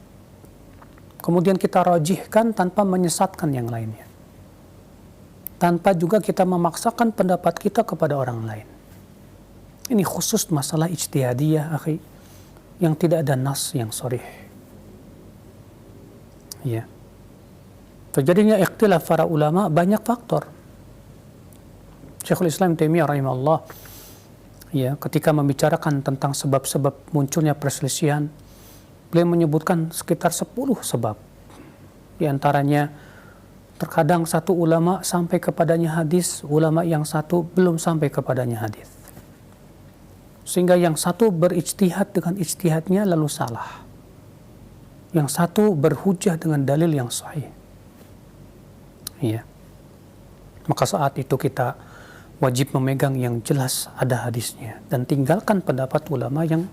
Kemudian kita rajihkan tanpa menyesatkan yang lainnya, tanpa juga kita memaksakan pendapat kita kepada orang lain. Ini khusus masalah ijtihadiyah, akhi, yang tidak ada nas yang sharih. Ya. Terjadinya ikhtilaf para ulama banyak faktor. Syekhul Islam Taimiyah rahimahullah, ya, ketika membicarakan tentang sebab-sebab munculnya perselisihan, beliau menyebutkan sekitar 10 sebab. Di antaranya, terkadang satu ulama sampai kepadanya hadis, ulama yang satu belum sampai kepadanya hadis. Sehingga yang satu berijtihad dengan ijtihadnya lalu salah. Yang satu berhujjah dengan dalil yang sahih. Ya. Maka saat itu kita wajib memegang yang jelas ada hadisnya dan tinggalkan pendapat ulama yang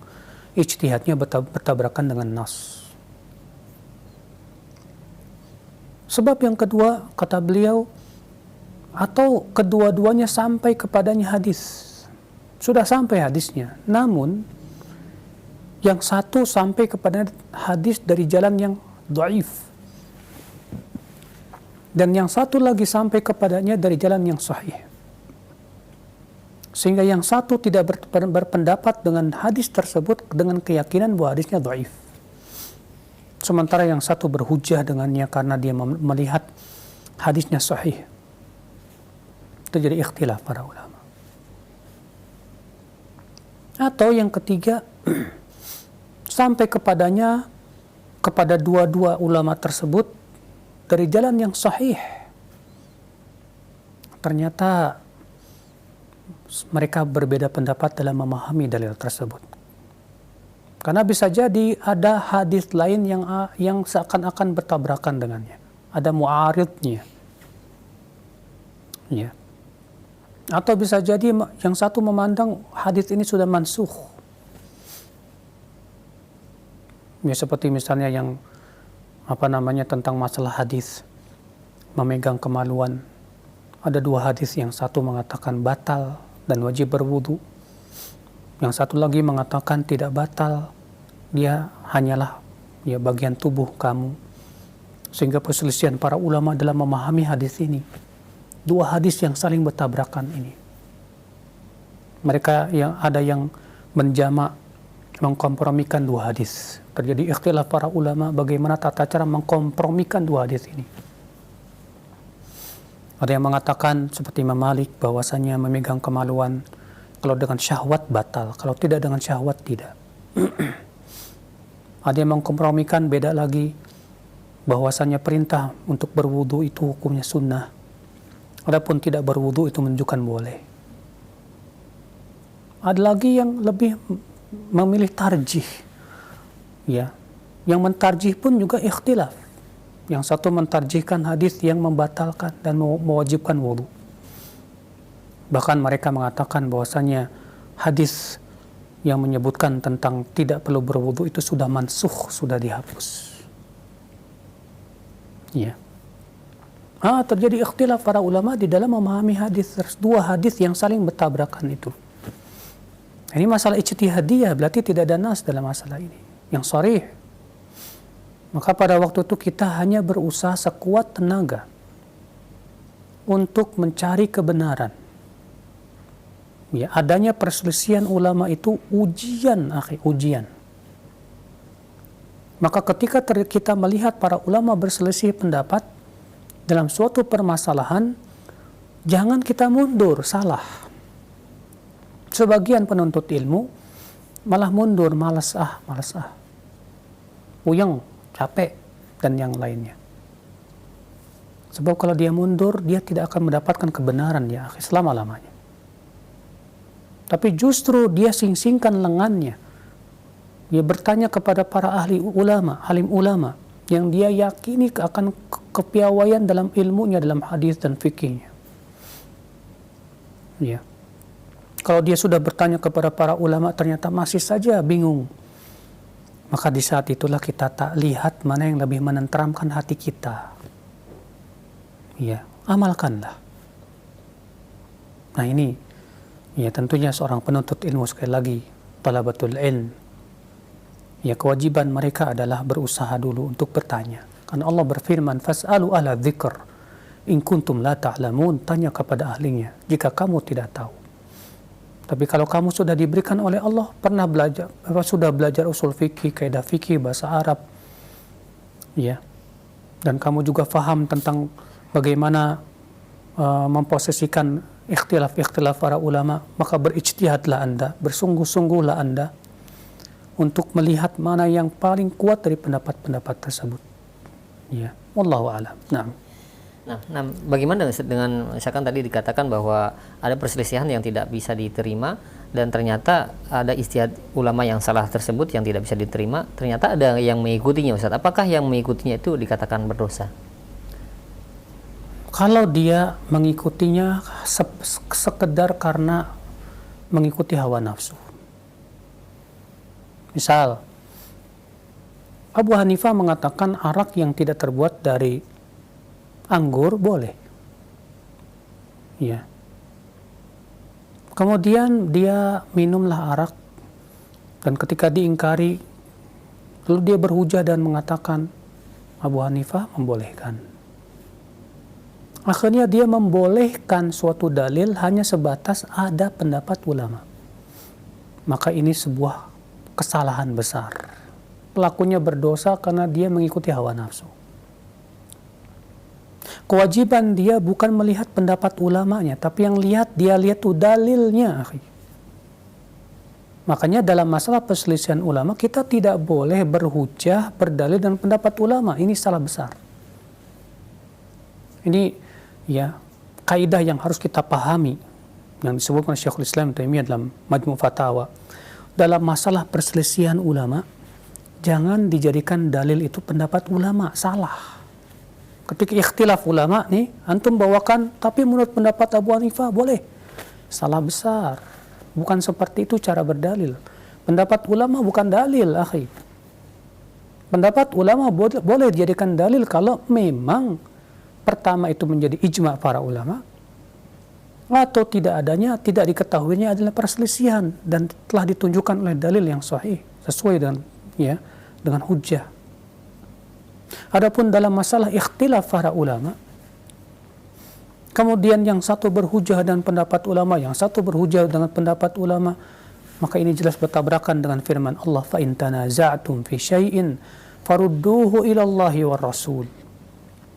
ijtihadnya bertabrakan dengan nas. Sebab yang kedua, kata beliau, atau kedua-duanya sampai kepadanya hadis. Sudah sampai hadisnya, namun yang satu sampai kepada hadis dari jalan yang dhaif, dan yang satu lagi sampai kepadanya dari jalan yang sahih. Sehingga yang satu tidak berpendapat dengan hadis tersebut dengan keyakinan bahwa hadisnya dhaif. Sementara yang satu berhujjah dengannya karena dia melihat hadisnya sahih. Itu jadi ikhtilaf para ulama. Atau yang ketiga, sampai kepada dua-dua ulama tersebut dari jalan yang sahih. Ternyata mereka berbeda pendapat dalam memahami dalil tersebut. Karena bisa jadi ada hadis lain yang seakan-akan bertabrakan dengannya. Ada mu'aridnya. Ya. Atau bisa jadi yang satu memandang hadis ini sudah mansukh. Ya, seperti misalnya yang tentang masalah hadis memegang kemaluan. Ada dua hadis, yang satu mengatakan batal dan wajib berwudu. Yang satu lagi mengatakan tidak batal, dia hanyalah bagian tubuh kamu. Sehingga perselisihan para ulama dalam memahami hadis ini. Dua hadis yang saling bertabrakan ini. Mereka ada yang menjamak, mengkompromikan dua hadis. Terjadi ikhtilaf para ulama bagaimana tata cara mengkompromikan dua hadis ini. Ada yang mengatakan seperti Imam Malik bahwasanya memegang kemaluan kalau dengan syahwat batal, kalau tidak dengan syahwat tidak. Ada yang mengkompromikan beda lagi, bahwasanya perintah untuk berwudu itu hukumnya sunnah. Adapun tidak berwudu itu menunjukkan boleh. Ada lagi yang lebih memilih tarjih. Ya. Yang mentarjih pun juga ikhtilaf. Yang satu mentarjihkan hadis yang membatalkan dan mewajibkan wudu. Bahkan mereka mengatakan bahwasanya hadis yang menyebutkan tentang tidak perlu berwudu itu sudah mansukh, sudah dihapus. Ya. Terjadi ikhtilaf para ulama di dalam memahami hadis. Dua hadis yang saling bertabrakan itu. Ini masalah ijtihadiyah, berarti tidak ada nas dalam masalah ini yang sharih. Maka pada waktu itu kita hanya berusaha sekuat tenaga untuk mencari kebenaran. Ya, adanya perselisihan ulama itu ujian, ujian. Maka ketika kita melihat para ulama berselisih pendapat dalam suatu permasalahan, jangan kita mundur, salah. Sebagian penuntut ilmu malah mundur, malas puyeng, capek, dan yang lainnya. Sebab kalau dia mundur, dia tidak akan mendapatkan kebenaran ya, selama-lamanya. Tapi justru dia sing-singkan lengannya. Dia bertanya kepada para ahli ulama, alim ulama, yang dia yakini akan kepiawaian dalam ilmunya, dalam hadis dan fikihnya. Ya. Kalau dia sudah bertanya kepada para ulama, ternyata masih saja bingung. Maka di saat itulah kita tak lihat mana yang lebih menenteramkan hati kita. Ya, amalkanlah. Nah ini, ya tentunya seorang penuntut ilmu, sekali lagi, talabatul ilm, ya kewajiban mereka adalah berusaha dulu untuk bertanya. Karena Allah berfirman, fas'alu ahla dzikr in kuntum la ta'lamun, tanya kepada ahlinya jika kamu tidak tahu. Tapi kalau kamu sudah diberikan oleh Allah, pernah belajar, sudah belajar usul fikih, kaidah fikih, bahasa Arab, ya, dan kamu juga faham tentang bagaimana memposisikan ikhtilaf para ulama, maka berijtihadlah Anda, bersungguh-sungguhlah Anda untuk melihat mana yang paling kuat dari pendapat-pendapat tersebut. Ya, wallahu a'lam. Nah, bagaimana dengan misalkan tadi dikatakan bahwa ada perselisihan yang tidak bisa diterima dan ternyata ada ijtihad ulama yang salah tersebut yang tidak bisa diterima, ternyata ada yang mengikutinya, Ustaz. Apakah yang mengikutinya itu dikatakan berdosa? Kalau dia mengikutinya sekedar karena mengikuti hawa nafsu. Misal, Abu Hanifah mengatakan arak yang tidak terbuat dari anggur boleh. Ya. Kemudian dia minumlah arak, dan ketika diingkari, lalu dia berhujah dan mengatakan Abu Hanifah membolehkan. Akhirnya dia membolehkan suatu dalil hanya sebatas ada pendapat ulama. Maka ini sebuah kesalahan besar. Pelakunya berdosa karena dia mengikuti hawa nafsu. Kewajiban dia bukan melihat pendapat ulamanya, tapi yang dia lihat itu dalilnya. Makanya dalam masalah perselisihan ulama, kita tidak boleh berhujah, berdalil dan pendapat ulama. Ini salah besar. Ini ya kaidah yang harus kita pahami, yang disebutkan Syekhul Islam Taimiyah dalam Majmu' Fatawa. Dalam masalah perselisihan ulama, jangan dijadikan dalil itu pendapat ulama. Salah. Ketika ikhtilaf ulama nih, antum bawakan, tapi menurut pendapat Abu Hanifah boleh. Salah besar. Bukan seperti itu cara berdalil. Pendapat ulama bukan dalil, akhi. Pendapat ulama boleh dijadikan dalil kalau memang pertama itu menjadi ijma' para ulama, atau tidak diketahuinya adalah perselisihan dan telah ditunjukkan oleh dalil yang sahih sesuai dengan hujjah. Adapun dalam masalah ikhtilaf para ulama, kemudian yang satu berhujjah dan pendapat ulama, yang satu berhujjah dengan pendapat ulama, maka ini jelas bertabrakan dengan firman Allah, fa in tanaza'tum fi syai'in farudduhu ila Allahi war Rasul.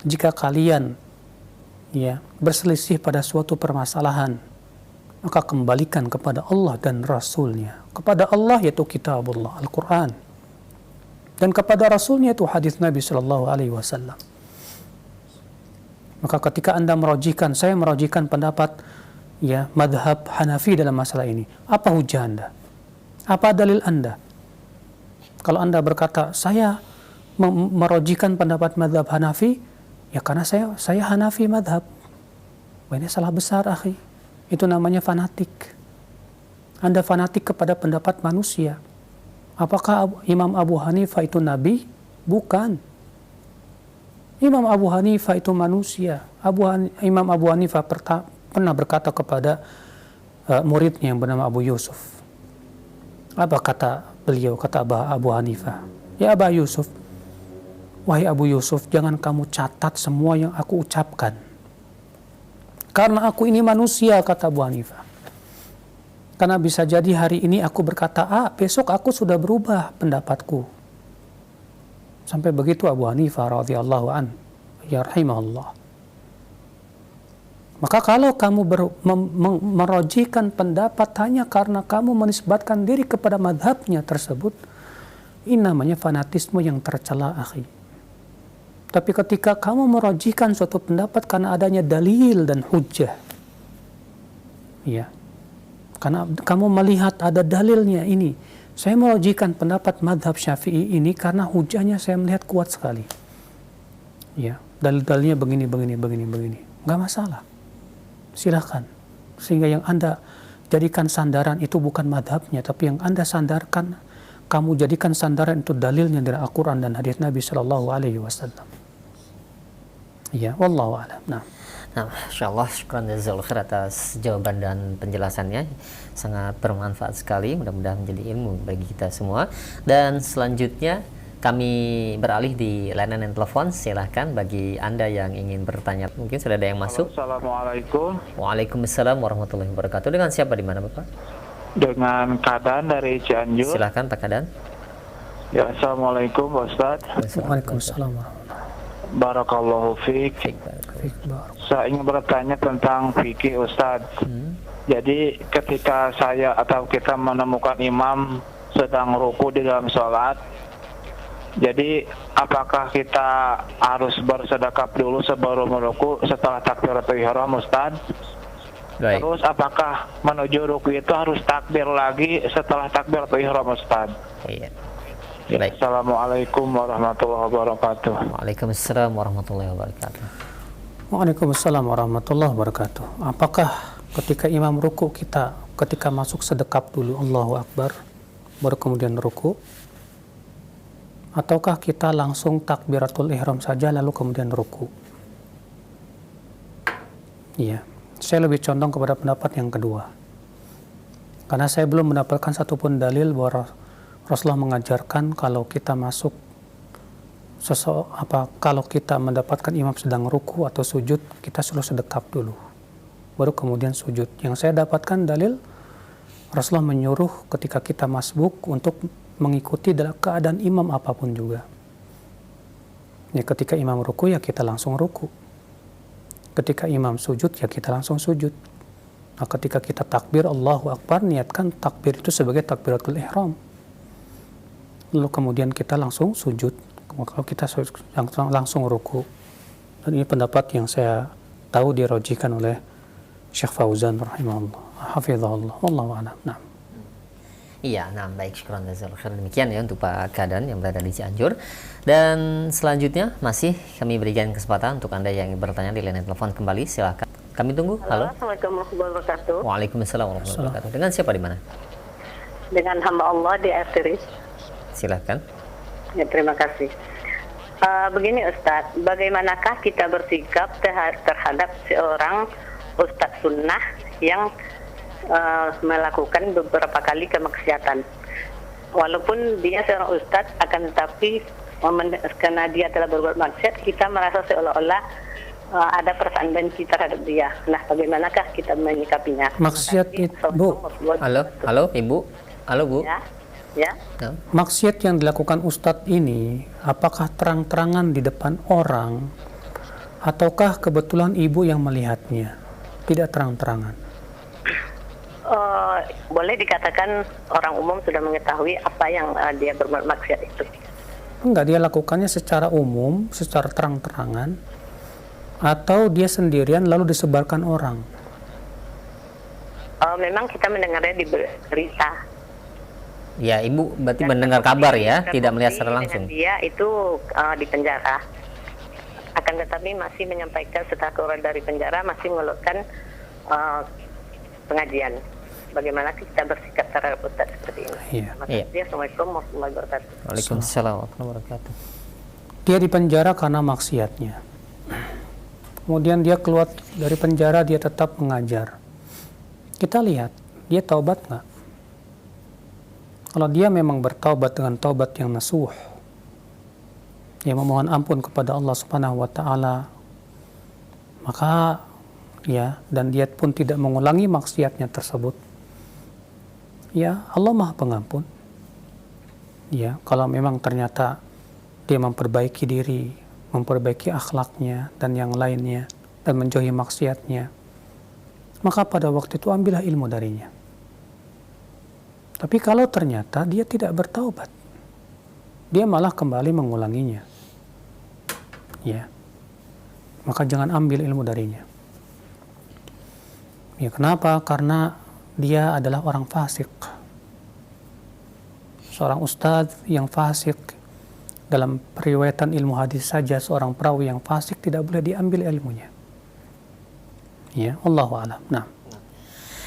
Jika kalian berselisih pada suatu permasalahan, maka kembalikan kepada Allah dan Rasulnya. Kepada Allah yaitu kitabullah, Al-Quran, dan kepada Rasulnya itu hadis Nabi SAW. Maka ketika Anda saya merajihkan pendapat madhab Hanafi dalam masalah ini, apa hujah Anda? Apa dalil Anda? Kalau Anda berkata saya merajihkan pendapat madhab Hanafi, ya karena saya Hanafi madhab. Wah, ini salah besar, akhi. Itu namanya fanatik. Anda fanatik kepada pendapat manusia. Apakah Imam Abu Hanifah itu nabi? Bukan. Imam Abu Hanifah itu manusia. Imam Abu Hanifah pernah berkata kepada muridnya yang bernama Abu Yusuf. Apa kata beliau, kata Abu Hanifah? Ya Aba Yusuf, wahai Abu Yusuf, jangan kamu catat semua yang aku ucapkan. Karena aku ini manusia, kata Abu Hanifah. Karena bisa jadi hari ini aku berkata A, besok aku sudah berubah pendapatku. Sampai begitu Abu Hanifah radhiyallahu an, ya rahimahullah. Maka kalau kamu merajihkan pendapat hanya karena kamu menisbatkan diri kepada madhabnya tersebut, ini namanya fanatisme yang tercela, akhi. Tapi ketika kamu merajihkan suatu pendapat karena adanya dalil dan hujjah, karena kamu melihat ada dalilnya ini, saya merajihkan pendapat madhab Syafi'i ini karena hujahnya saya melihat kuat sekali. Dalil-dalilnya begini, nggak masalah, silakan. Sehingga yang Anda jadikan sandaran itu bukan madhabnya, tapi yang Anda sandarkan, kamu jadikan sandaran itu dalilnya dari Al-Quran dan hadis Nabi Sallallahu Alaihi Wasallam. Wallahu a'lam. Nah, insyaallah syukran jazakallahu khair atas jawaban dan penjelasannya, sangat bermanfaat sekali, mudah-mudahan menjadi ilmu bagi kita semua. Dan selanjutnya kami beralih di layanan telepon. Silahkan bagi Anda yang ingin bertanya, mungkin sudah ada yang masuk. Assalamualaikum. Waalaikumsalam warahmatullahi wabarakatuh. Dengan siapa, di mana Bapak? Dengan Kadan dari Cianjur. Silahkan Pak Kadan. Ya, assalamualaikum Ustaz. Waalaikumsalam. Barakallahu fiik. Saya ingin bertanya tentang fikih Ustaz. Jadi ketika saya atau kita menemukan imam sedang ruku di dalam sholat, jadi apakah kita harus bersedekap dulu sebelum meruku setelah takbiratul ihram, Ustaz? Baik. Terus apakah menuju ruku itu harus takbir lagi setelah takbiratul ihram, Ustaz? Iya. Ya, Baik. Assalamualaikum warahmatullahi wabarakatuh. Waalaikumsalam warahmatullahi wabarakatuh. Waalaikumsalam warahmatullahi wabarakatuh. Apakah ketika imam ruku kita ketika masuk sedekap dulu Allahu Akbar baru kemudian ruku, ataukah kita langsung takbiratul ihram saja lalu kemudian ruku? Iya, saya lebih condong kepada pendapat yang kedua, karena saya belum mendapatkan satupun dalil bahwa Rasulullah mengajarkan kalau kita masuk kalau kita mendapatkan imam sedang ruku atau sujud, kita suruh sedekap dulu baru kemudian sujud. Yang saya dapatkan dalil Rasulullah menyuruh ketika kita masbuk untuk mengikuti dalam keadaan imam apapun juga. Ya, ketika imam ruku ya kita langsung ruku, ketika imam sujud ya kita langsung sujud. Nah, ketika kita takbir Allahu Akbar, niatkan takbir itu sebagai takbiratul ihram, lalu kemudian kita langsung sujud. Kalau kita langsung ruku, dan ini pendapat yang saya tahu dirojikan oleh Syekh Fauzan rahimahullah, hafizahullah, wallahu a'lam. Nah. Iya, nah baik, syukran jazakallahu khair. Demikian ya untuk Pak Kadan yang berada di Cianjur. Dan selanjutnya masih kami berikan kesempatan untuk Anda yang bertanya di line telepon kembali, silakan. Kami tunggu. Halo. Assalamualaikum warahmatullahi wabarakatuh. Waalaikumsalam warahmatullahi wabarakatuh. Dengan siapa di mana? Dengan hamba Allah di Arteris. Silakan. Ya, terima kasih. Begini Ustadz, bagaimanakah kita bersikap terhadap seorang Ustadz Sunnah yang melakukan beberapa kali kemaksiatan? Walaupun dia seorang Ustadz, akan tetapi karena dia telah berbuat maksiat, kita merasa seolah-olah ada perasaan benci terhadap dia. Nah, bagaimanakah kita menyikapinya? Maksiat itu, Bu. Halo, Ibu. Halo, Bu. Ya. Maksiat yang dilakukan Ustadz ini, apakah terang-terangan di depan orang, ataukah kebetulan ibu yang melihatnya? Tidak terang-terangan. Boleh dikatakan orang umum sudah mengetahui apa yang dia berbuat maksiat itu. Enggak, dia lakukannya secara umum, secara terang-terangan, atau dia sendirian lalu disebarkan orang? Memang kita mendengarnya di berita. Ya, Ibu berarti mendengar kabar ya, tidak melihat secara langsung. Dia itu di penjara. Akan tetapi masih menyampaikan setelah keluar dari penjara, masih mengeluarkan pengajian. Bagaimana kita bersikap terhadap Ustaz seperti ini? Iya. Assalamualaikum warahmatullahi wabarakatuh. Waalaikumsalam warahmatullahi wabarakatuh. Dia di penjara karena maksiatnya. Kemudian dia keluar dari penjara, dia tetap mengajar. Kita lihat, dia taubat nggak? Kalau dia memang bertaubat dengan taubat yang nasuh, dia memohon ampun kepada Allah Subhanahu wa taala, maka ya, dan dia pun tidak mengulangi maksiatnya tersebut, ya Allah Maha Pengampun. Ya, kalau memang ternyata dia memperbaiki diri, memperbaiki akhlaknya dan yang lainnya, dan menjauhi maksiatnya, maka pada waktu itu ambillah ilmu darinya. Tapi kalau ternyata dia tidak bertaubat, dia malah kembali mengulanginya, ya, maka jangan ambil ilmu darinya. Ya, kenapa? Karena dia adalah orang fasik. Seorang ustadz yang fasik, dalam periwayatan ilmu hadis saja seorang perawi yang fasik tidak boleh diambil ilmunya. Ya, Allahu a'lam. Nah.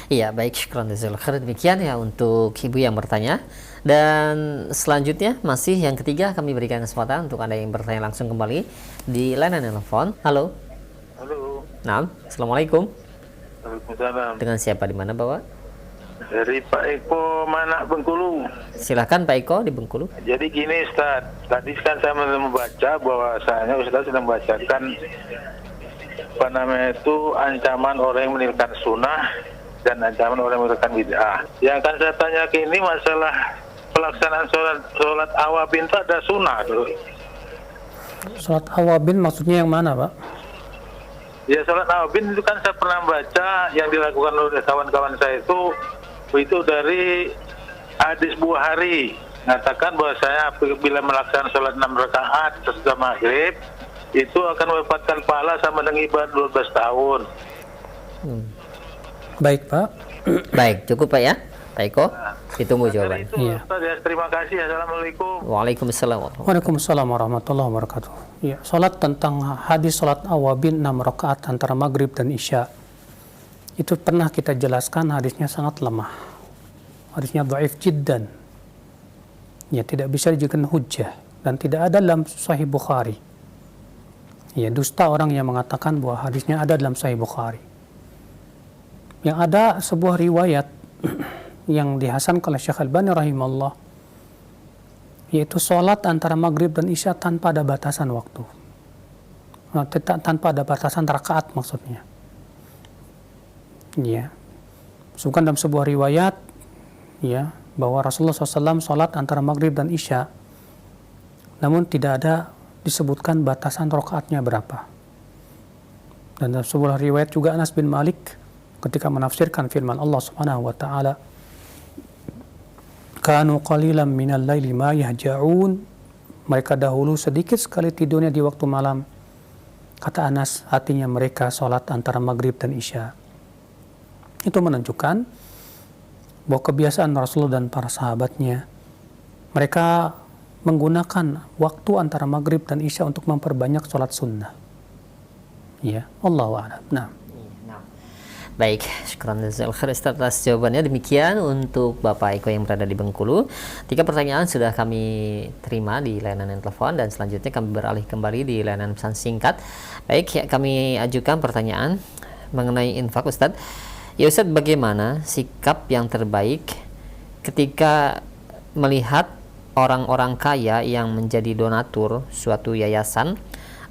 Iya, baik, syukran jazakallahu khair. Demikian ya untuk Ibu yang bertanya. Dan selanjutnya masih yang ketiga, kami berikan kesempatan untuk Anda yang bertanya langsung kembali di layanan telepon. Halo. Halo. Nah, Assalamualaikum. Waalaikumsalam. Dengan siapa di mana, Bapak? Dari Pak Eko Manak Bengkulu. Silahkan Pak Eko di Bengkulu. Jadi gini Ustaz, tadi kan saya membaca bahwasanya Ustaz sedang membacakan apa namanya itu ancaman orang yang meninggalkan sunnah dan ancaman orang yang meninggalkan bid'ah. Yang akan saya tanya ini masalah pelaksanaan sholat awabin itu ada sunnah dulu. Sholat awabin maksudnya yang mana, Pak? Ya, sholat awabin itu kan saya pernah baca yang dilakukan oleh kawan-kawan saya itu dari hadis Bukhari, mengatakan bahwa saya bila melaksanakan sholat 6 rakaat sesudah maghrib itu akan mendapatkan pahala sama dengan ibadah 12 tahun. Baik, Pak. Baik, cukup Pak ya. Pak Eko, ditunggu Dari jawaban. itu Iya. Ustaz ya, terima kasih. Assalamualaikum. Waalaikumsalam. Waalaikumsalam warahmatullahi wabarakatuh. Ya, salat tentang hadis salat awabin 6 rakaat antara maghrib dan isya. Itu pernah kita jelaskan hadisnya sangat lemah. Hadisnya dhaif jiddan. Ya, tidak bisa dijadikan hujjah dan tidak ada dalam Sahih Bukhari. Ya, dusta orang yang mengatakan bahwa hadisnya ada dalam Sahih Bukhari. Yang ada sebuah riwayat yang dihasankan oleh Syekh Albani rahimahullah, yaitu sholat antara maghrib dan isya tanpa ada batasan waktu. Nah, tanpa ada batasan rakaat maksudnya. Ya, bukan dalam sebuah riwayat ya bahwa Rasulullah SAW sholat antara maghrib dan isya, namun tidak ada disebutkan batasan rakaatnya berapa. Dan dalam sebuah riwayat juga Anas bin Malik ketika menafsirkan firman Allah Subhanahu wa taala, kanu qalilan minal laili ma yahja'un, mereka dahulu sedikit sekali tidurnya di waktu malam. Kata Anas, artinya mereka sholat antara maghrib dan isya. Itu menunjukkan bahwa kebiasaan Rasulullah dan para sahabatnya, mereka menggunakan waktu antara maghrib dan isya untuk memperbanyak sholat sunnah. Ya, Allahu a'lam. Nah. Baik, syukran jazakallahu khair atas jawabannya. Demikian untuk Bapak Eko yang berada di Bengkulu. 3 pertanyaan sudah kami terima di layanan telepon dan selanjutnya kami beralih kembali di layanan pesan singkat. Baik, ya, kami ajukan pertanyaan mengenai infak, Ustadz. Ya Ustadz, bagaimana sikap yang terbaik ketika melihat orang-orang kaya yang menjadi donatur suatu yayasan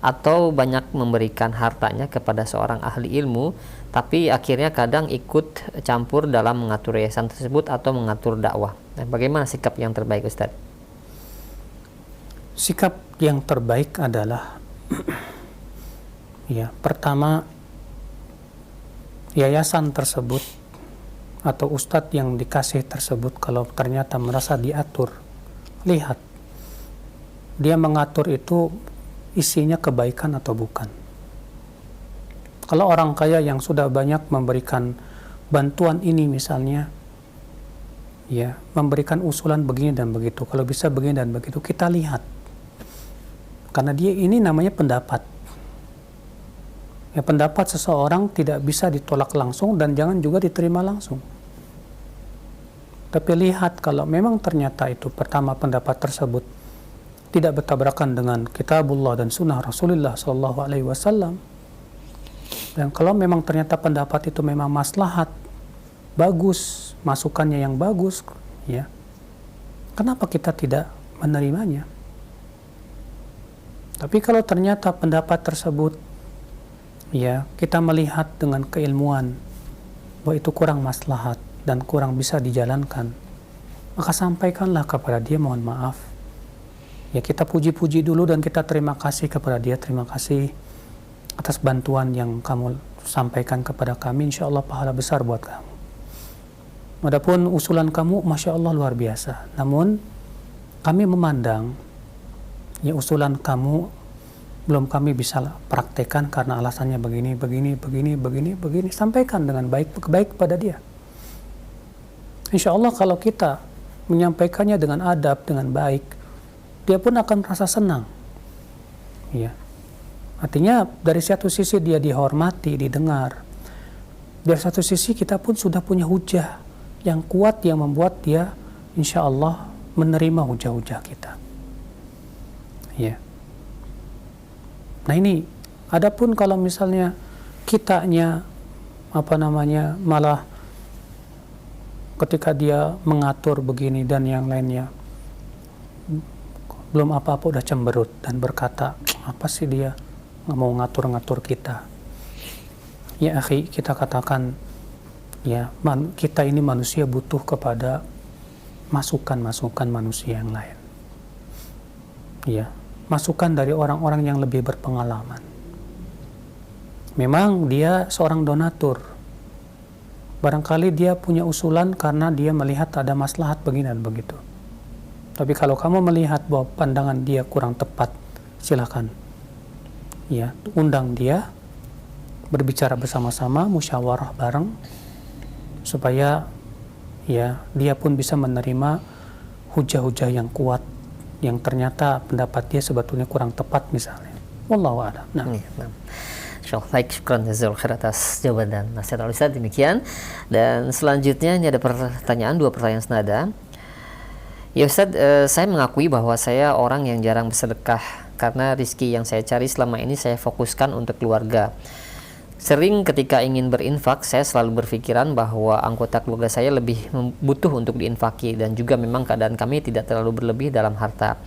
atau banyak memberikan hartanya kepada seorang ahli ilmu, tapi akhirnya kadang ikut campur dalam mengatur yayasan tersebut atau mengatur dakwah. Nah, bagaimana sikap yang terbaik, Ustadz? Sikap yang terbaik adalah ya, pertama, yayasan tersebut atau ustadz yang dikasih tersebut kalau ternyata merasa diatur, lihat dia mengatur itu isinya kebaikan atau bukan. Kalau orang kaya yang sudah banyak memberikan bantuan ini misalnya, ya, memberikan usulan begini dan begitu, kalau bisa begini dan begitu, kita lihat. Karena dia ini namanya pendapat. Ya, pendapat seseorang tidak bisa ditolak langsung dan jangan juga diterima langsung. Tapi lihat kalau memang ternyata itu pertama pendapat tersebut tidak bertabrakan dengan kitabullah dan sunnah Rasulullah SAW, dan kalau memang ternyata pendapat itu memang maslahat, bagus, masukannya yang bagus, ya, kenapa kita tidak menerimanya? Tapi kalau ternyata pendapat tersebut, ya, kita melihat dengan keilmuan bahwa itu kurang maslahat dan kurang bisa dijalankan, maka sampaikanlah kepada dia, mohon maaf. Ya, kita puji-puji dulu dan kita terima kasih kepada dia, terima kasih atas bantuan yang kamu sampaikan kepada kami, insya Allah pahala besar buat kamu. Adapun usulan kamu, masya Allah luar biasa. Namun kami memandang ya usulan kamu belum kami bisa praktekkan karena alasannya begini, begini. Sampaikan dengan baik pada dia. Insya Allah kalau kita menyampaikannya dengan adab, dengan baik, dia pun akan merasa senang. Ya. Artinya dari satu sisi dia dihormati, didengar. Dari satu sisi kita pun sudah punya hujah yang kuat yang membuat dia insya Allah menerima hujah-hujah kita. Ya. Nah ini, adapun kalau misalnya kitanya malah ketika dia mengatur begini dan yang lainnya belum apa-apa udah cemberut dan berkata, apa sih dia nggak mau ngatur-ngatur kita. Ya akhi, kita katakan ya, kita ini manusia butuh kepada masukan-masukan manusia yang lain. Ya, masukan dari orang-orang yang lebih berpengalaman. Memang dia seorang donatur. Barangkali dia punya usulan karena dia melihat ada maslahat begini dan begitu. Tapi kalau kamu melihat bahwa pandangan dia kurang tepat, silakan. Ya, undang dia, berbicara bersama-sama, musyawarah bareng, supaya ya dia pun bisa menerima hujah-hujah yang kuat yang ternyata pendapat dia sebetulnya kurang tepat misalnya. Wallahu a'lam. Nah. Insyaallah, baik, syukran jazakallahu khair atas jawaban dan nasihat Ustaz. Demikian. Dan selanjutnya ini ada pertanyaan, 2 pertanyaan senada. Ya Ustaz, saya mengakui bahwa saya orang yang jarang bersedekah karena rizki yang saya cari selama ini saya fokuskan untuk keluarga. Sering ketika ingin berinfak, saya selalu berpikiran bahwa anggota keluarga saya lebih butuh untuk diinfaki, dan juga memang keadaan kami tidak terlalu berlebih dalam harta.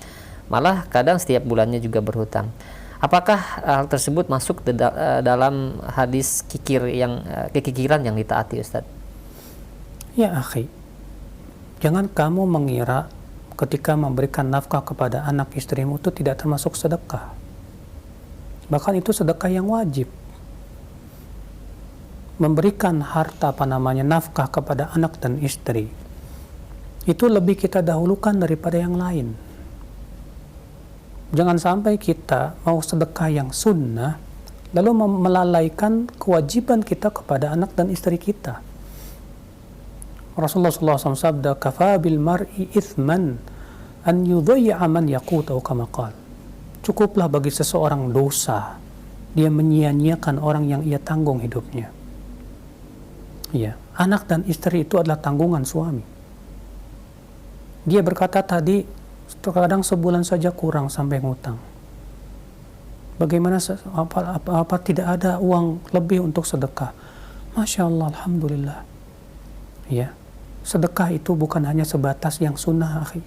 Malah kadang setiap bulannya juga berhutang. Apakah hal tersebut masuk dalam hadis kekikiran yang ditaati, Ustaz? Ya akhi, jangan kamu mengira ketika memberikan nafkah kepada anak istrimu itu tidak termasuk sedekah. Bahkan itu sedekah yang wajib. Memberikan harta nafkah kepada anak dan istri itu lebih kita dahulukan daripada yang lain. Jangan sampai kita mau sedekah yang sunnah lalu melalaikan kewajiban kita kepada anak dan istri kita. Rasulullah SAW sabda, "Kafa bil mar'i ithman an yudhayya man yaqut," atau kama qala. Cukuplah bagi seseorang dosa dia menyia-nyiakan orang yang ia tanggung hidupnya. Ya, anak dan istri itu adalah tanggungan suami. Dia berkata tadi, kadang sebulan saja kurang sampai ngutang. Bagaimana apa tidak ada uang lebih untuk sedekah? Masya Allah, alhamdulillah. Ya, sedekah itu bukan hanya sebatas yang sunnah, akhi.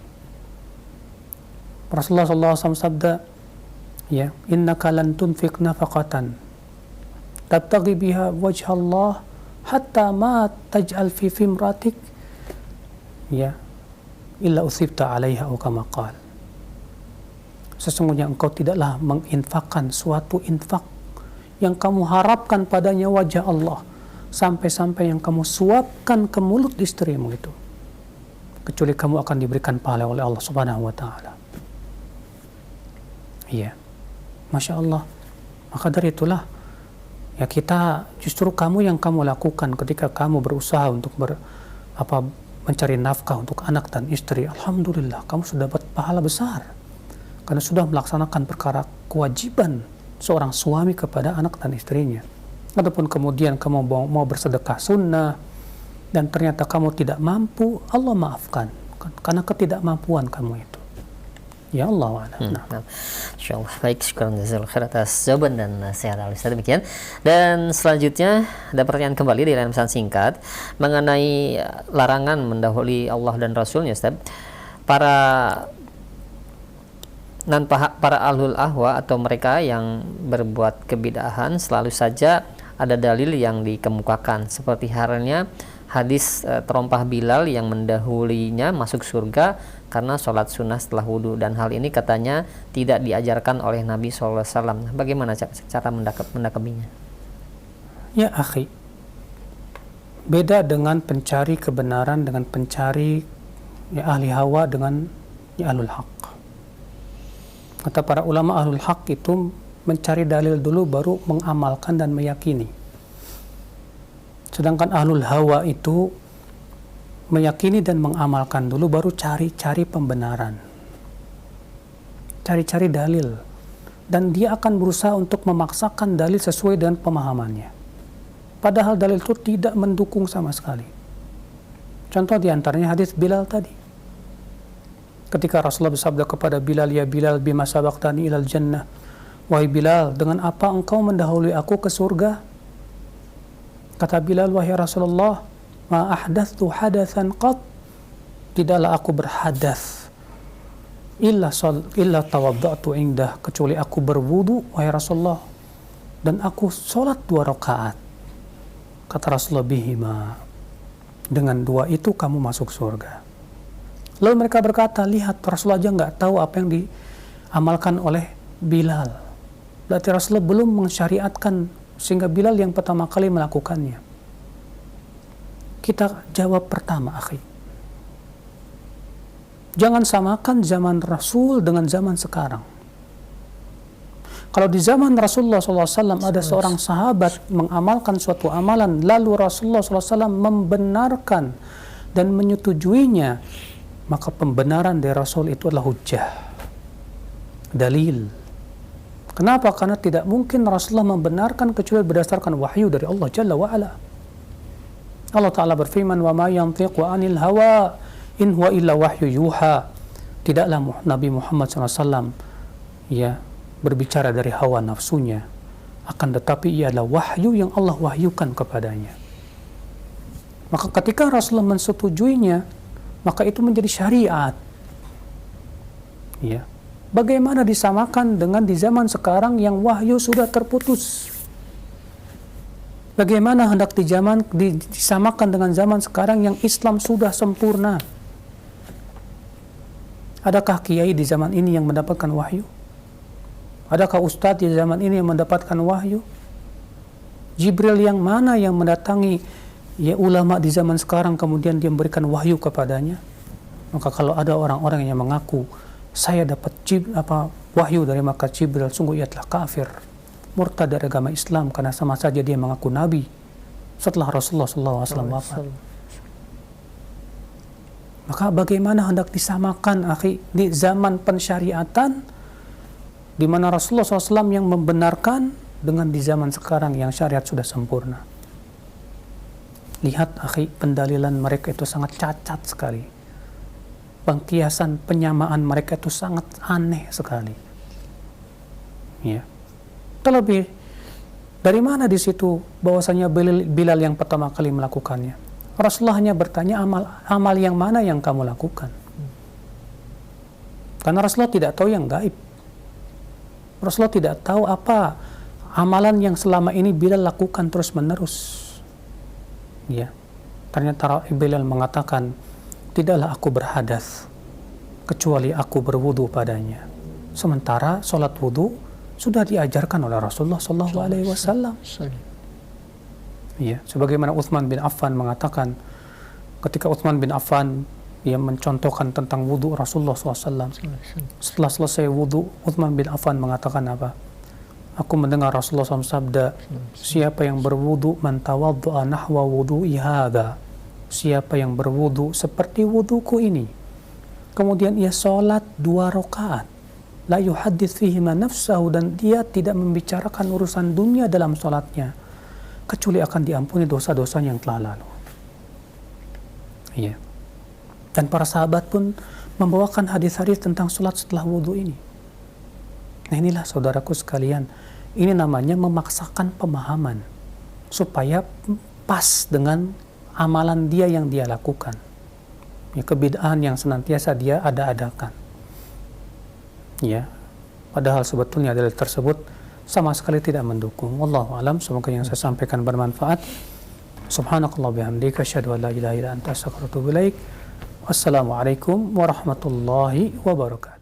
Rasulullah SAW sabda, ya, innaka lan tunfiq nafaqatan tabtaghi biha wajha Allah hatta ma taj'al fi fimratik, ya, illa usibta 'alaiha atau kama qala. Sesungguhnya engkau tidaklah menginfakkan suatu infak yang kamu harapkan padanya wajah Allah sampai-sampai yang kamu suapkan ke mulut istrimu itu, kecuali kamu akan diberikan pahala oleh Allah Subhanahu wa taala. Iya. Masya Allah. Maka dari itulah ya kita, justru kamu yang kamu lakukan ketika kamu berusaha untuk mencari nafkah untuk anak dan istri, alhamdulillah kamu sudah dapat pahala besar karena sudah melaksanakan perkara kewajiban seorang suami kepada anak dan istrinya. Ataupun kemudian kamu mau bersedekah sunnah dan ternyata kamu tidak mampu, Allah maafkan karena ketidakmampuan kamu itu. Ya Allah. Insyaallah, baik, syukran jazakallahu khair atas jawaban dan nasihat Ustaz. Demikian. Dan selanjutnya ada pertanyaan kembali di layanan pesan singkat mengenai larangan mendahului Allah dan Rasulnya, Ustaz. Para ahlul ahwa atau mereka yang berbuat kebid'ahan selalu saja ada dalil yang dikemukakan, seperti halnya hadis terompah Bilal yang mendahulinya masuk surga karena sholat sunnah setelah wudhu, dan hal ini katanya tidak diajarkan oleh Nabi SAW. Bagaimana cara mendakabinya? Ya akhi, beda dengan pencari kebenaran dengan pencari ya ahli hawa dengan ya ahlul haq. Kata para ulama, ahlul haq itu mencari dalil dulu baru mengamalkan dan meyakini. Sedangkan ahlul hawa itu meyakini dan mengamalkan dulu baru cari-cari pembenaran. Cari-cari dalil. Dan dia akan berusaha untuk memaksakan dalil sesuai dengan pemahamannya. Padahal dalil itu tidak mendukung sama sekali. Contoh diantaranya hadis Bilal tadi. Ketika Rasulullah bersabda kepada Bilal, "Ya Bilal, bima sabaqtani ilal jannah." Wahai Bilal, dengan apa engkau mendahului aku ke surga? Kata Bilal, "Wahai Rasulullah, ma ahdatsu hadatsan qat." Tidaklah aku berhadas illa tawadda'tu indah, kecuali aku berwudu wahai Rasulullah dan aku sholat 2 rakaat. Kata Rasulullah, "Bihima." Dengan 2 itu kamu masuk surga. Lalu mereka berkata, "Lihat, Rasulullah aja nggak tahu apa yang diamalkan oleh Bilal." Berarti Rasulullah belum mensyariatkan sehingga Bilal yang pertama kali melakukannya. Kita jawab pertama, akhi. Jangan samakan zaman Rasul dengan zaman sekarang. Kalau di zaman Rasulullah SAW ada seorang sahabat mengamalkan suatu amalan, lalu Rasulullah SAW membenarkan dan menyetujuinya, maka pembenaran dari Rasul itu adalah hujjah, dalil. Kenapa? Karena tidak mungkin Rasulullah membenarkan kecuali berdasarkan wahyu dari Allah Jalla wa'ala. Allah Ta'ala berfirman, wa ma yantiqu anil hawa in huwa illa wahyu yuha. Tidaklah Nabi Muhammad SAW berbicara dari hawa nafsunya, akan tetapi ia adalah wahyu yang Allah wahyukan kepadanya. Maka ketika Rasulullah mensetujuinya, maka itu menjadi syariat. Ya. Bagaimana disamakan dengan di zaman sekarang yang wahyu sudah terputus? Bagaimana hendak disamakan dengan zaman sekarang yang Islam sudah sempurna? Adakah kiai di zaman ini yang mendapatkan wahyu? Adakah ustadz di zaman ini yang mendapatkan wahyu? Jibril yang mana yang mendatangi ulama di zaman sekarang kemudian dia memberikan wahyu kepadanya? Maka kalau ada orang-orang yang mengaku saya dapat wahyu dari malaikat Jibril, sungguh ia telah kafir, murtad dari agama Islam, karena sama saja dia mengaku nabi setelah Rasulullah SAW wafat. Maka bagaimana hendak disamakan di zaman pensyariatan di mana Rasulullah SAW yang membenarkan dengan di zaman sekarang yang syariat sudah sempurna? Lihat pendalilan mereka itu sangat cacat sekali. Pengkiasan penyamaan mereka itu sangat aneh sekali. Ya. Terlebih dari mana di situ bahwasanya Bilal yang pertama kali melakukannya? Rasulullah hanya bertanya amal yang mana yang kamu lakukan? Karena Rasulullah tidak tahu yang gaib. Rasulullah tidak tahu apa amalan yang selama ini Bilal lakukan terus menerus. Ya. Ternyata Bilal mengatakan, tidaklah aku berhadas kecuali aku berwudu padanya. Sementara sholat wudu sudah diajarkan oleh Rasulullah SAW. Ya, sebagaimana Utsman bin Affan mengatakan, ketika Utsman bin Affan mencontohkan tentang wudu Rasulullah SAW, setelah selesai wudu, Utsman bin Affan mengatakan apa? Aku mendengar Rasulullah SAW sabda, siapa yang berwudu man tawaddu'a nahwa wudu'i hadza, siapa yang berwudu seperti wuduku ini, kemudian ia sholat 2 rakaat, la yuhaddits fihima nafsahu, dan dia tidak membicarakan urusan dunia dalam sholatnya, kecuali akan diampuni dosa-dosanya yang telah lalu. Iya. Dan para sahabat pun membawakan hadis-hadis tentang sholat setelah wudu ini. Nah inilah saudaraku sekalian, ini namanya memaksakan pemahaman supaya pas dengan amalan dia yang dia lakukan, kebid'ahan yang senantiasa dia ada-adakan. Ya, padahal sebetulnya dalil tersebut sama sekali tidak mendukung. Wallahu alam. Semoga yang saya sampaikan bermanfaat. Subhanakallah bihamdika asyhadu an la ilaha illa anta astaghfiruka wa atubu ilaik. Wassalamualaikum warahmatullahi wabarakatuh.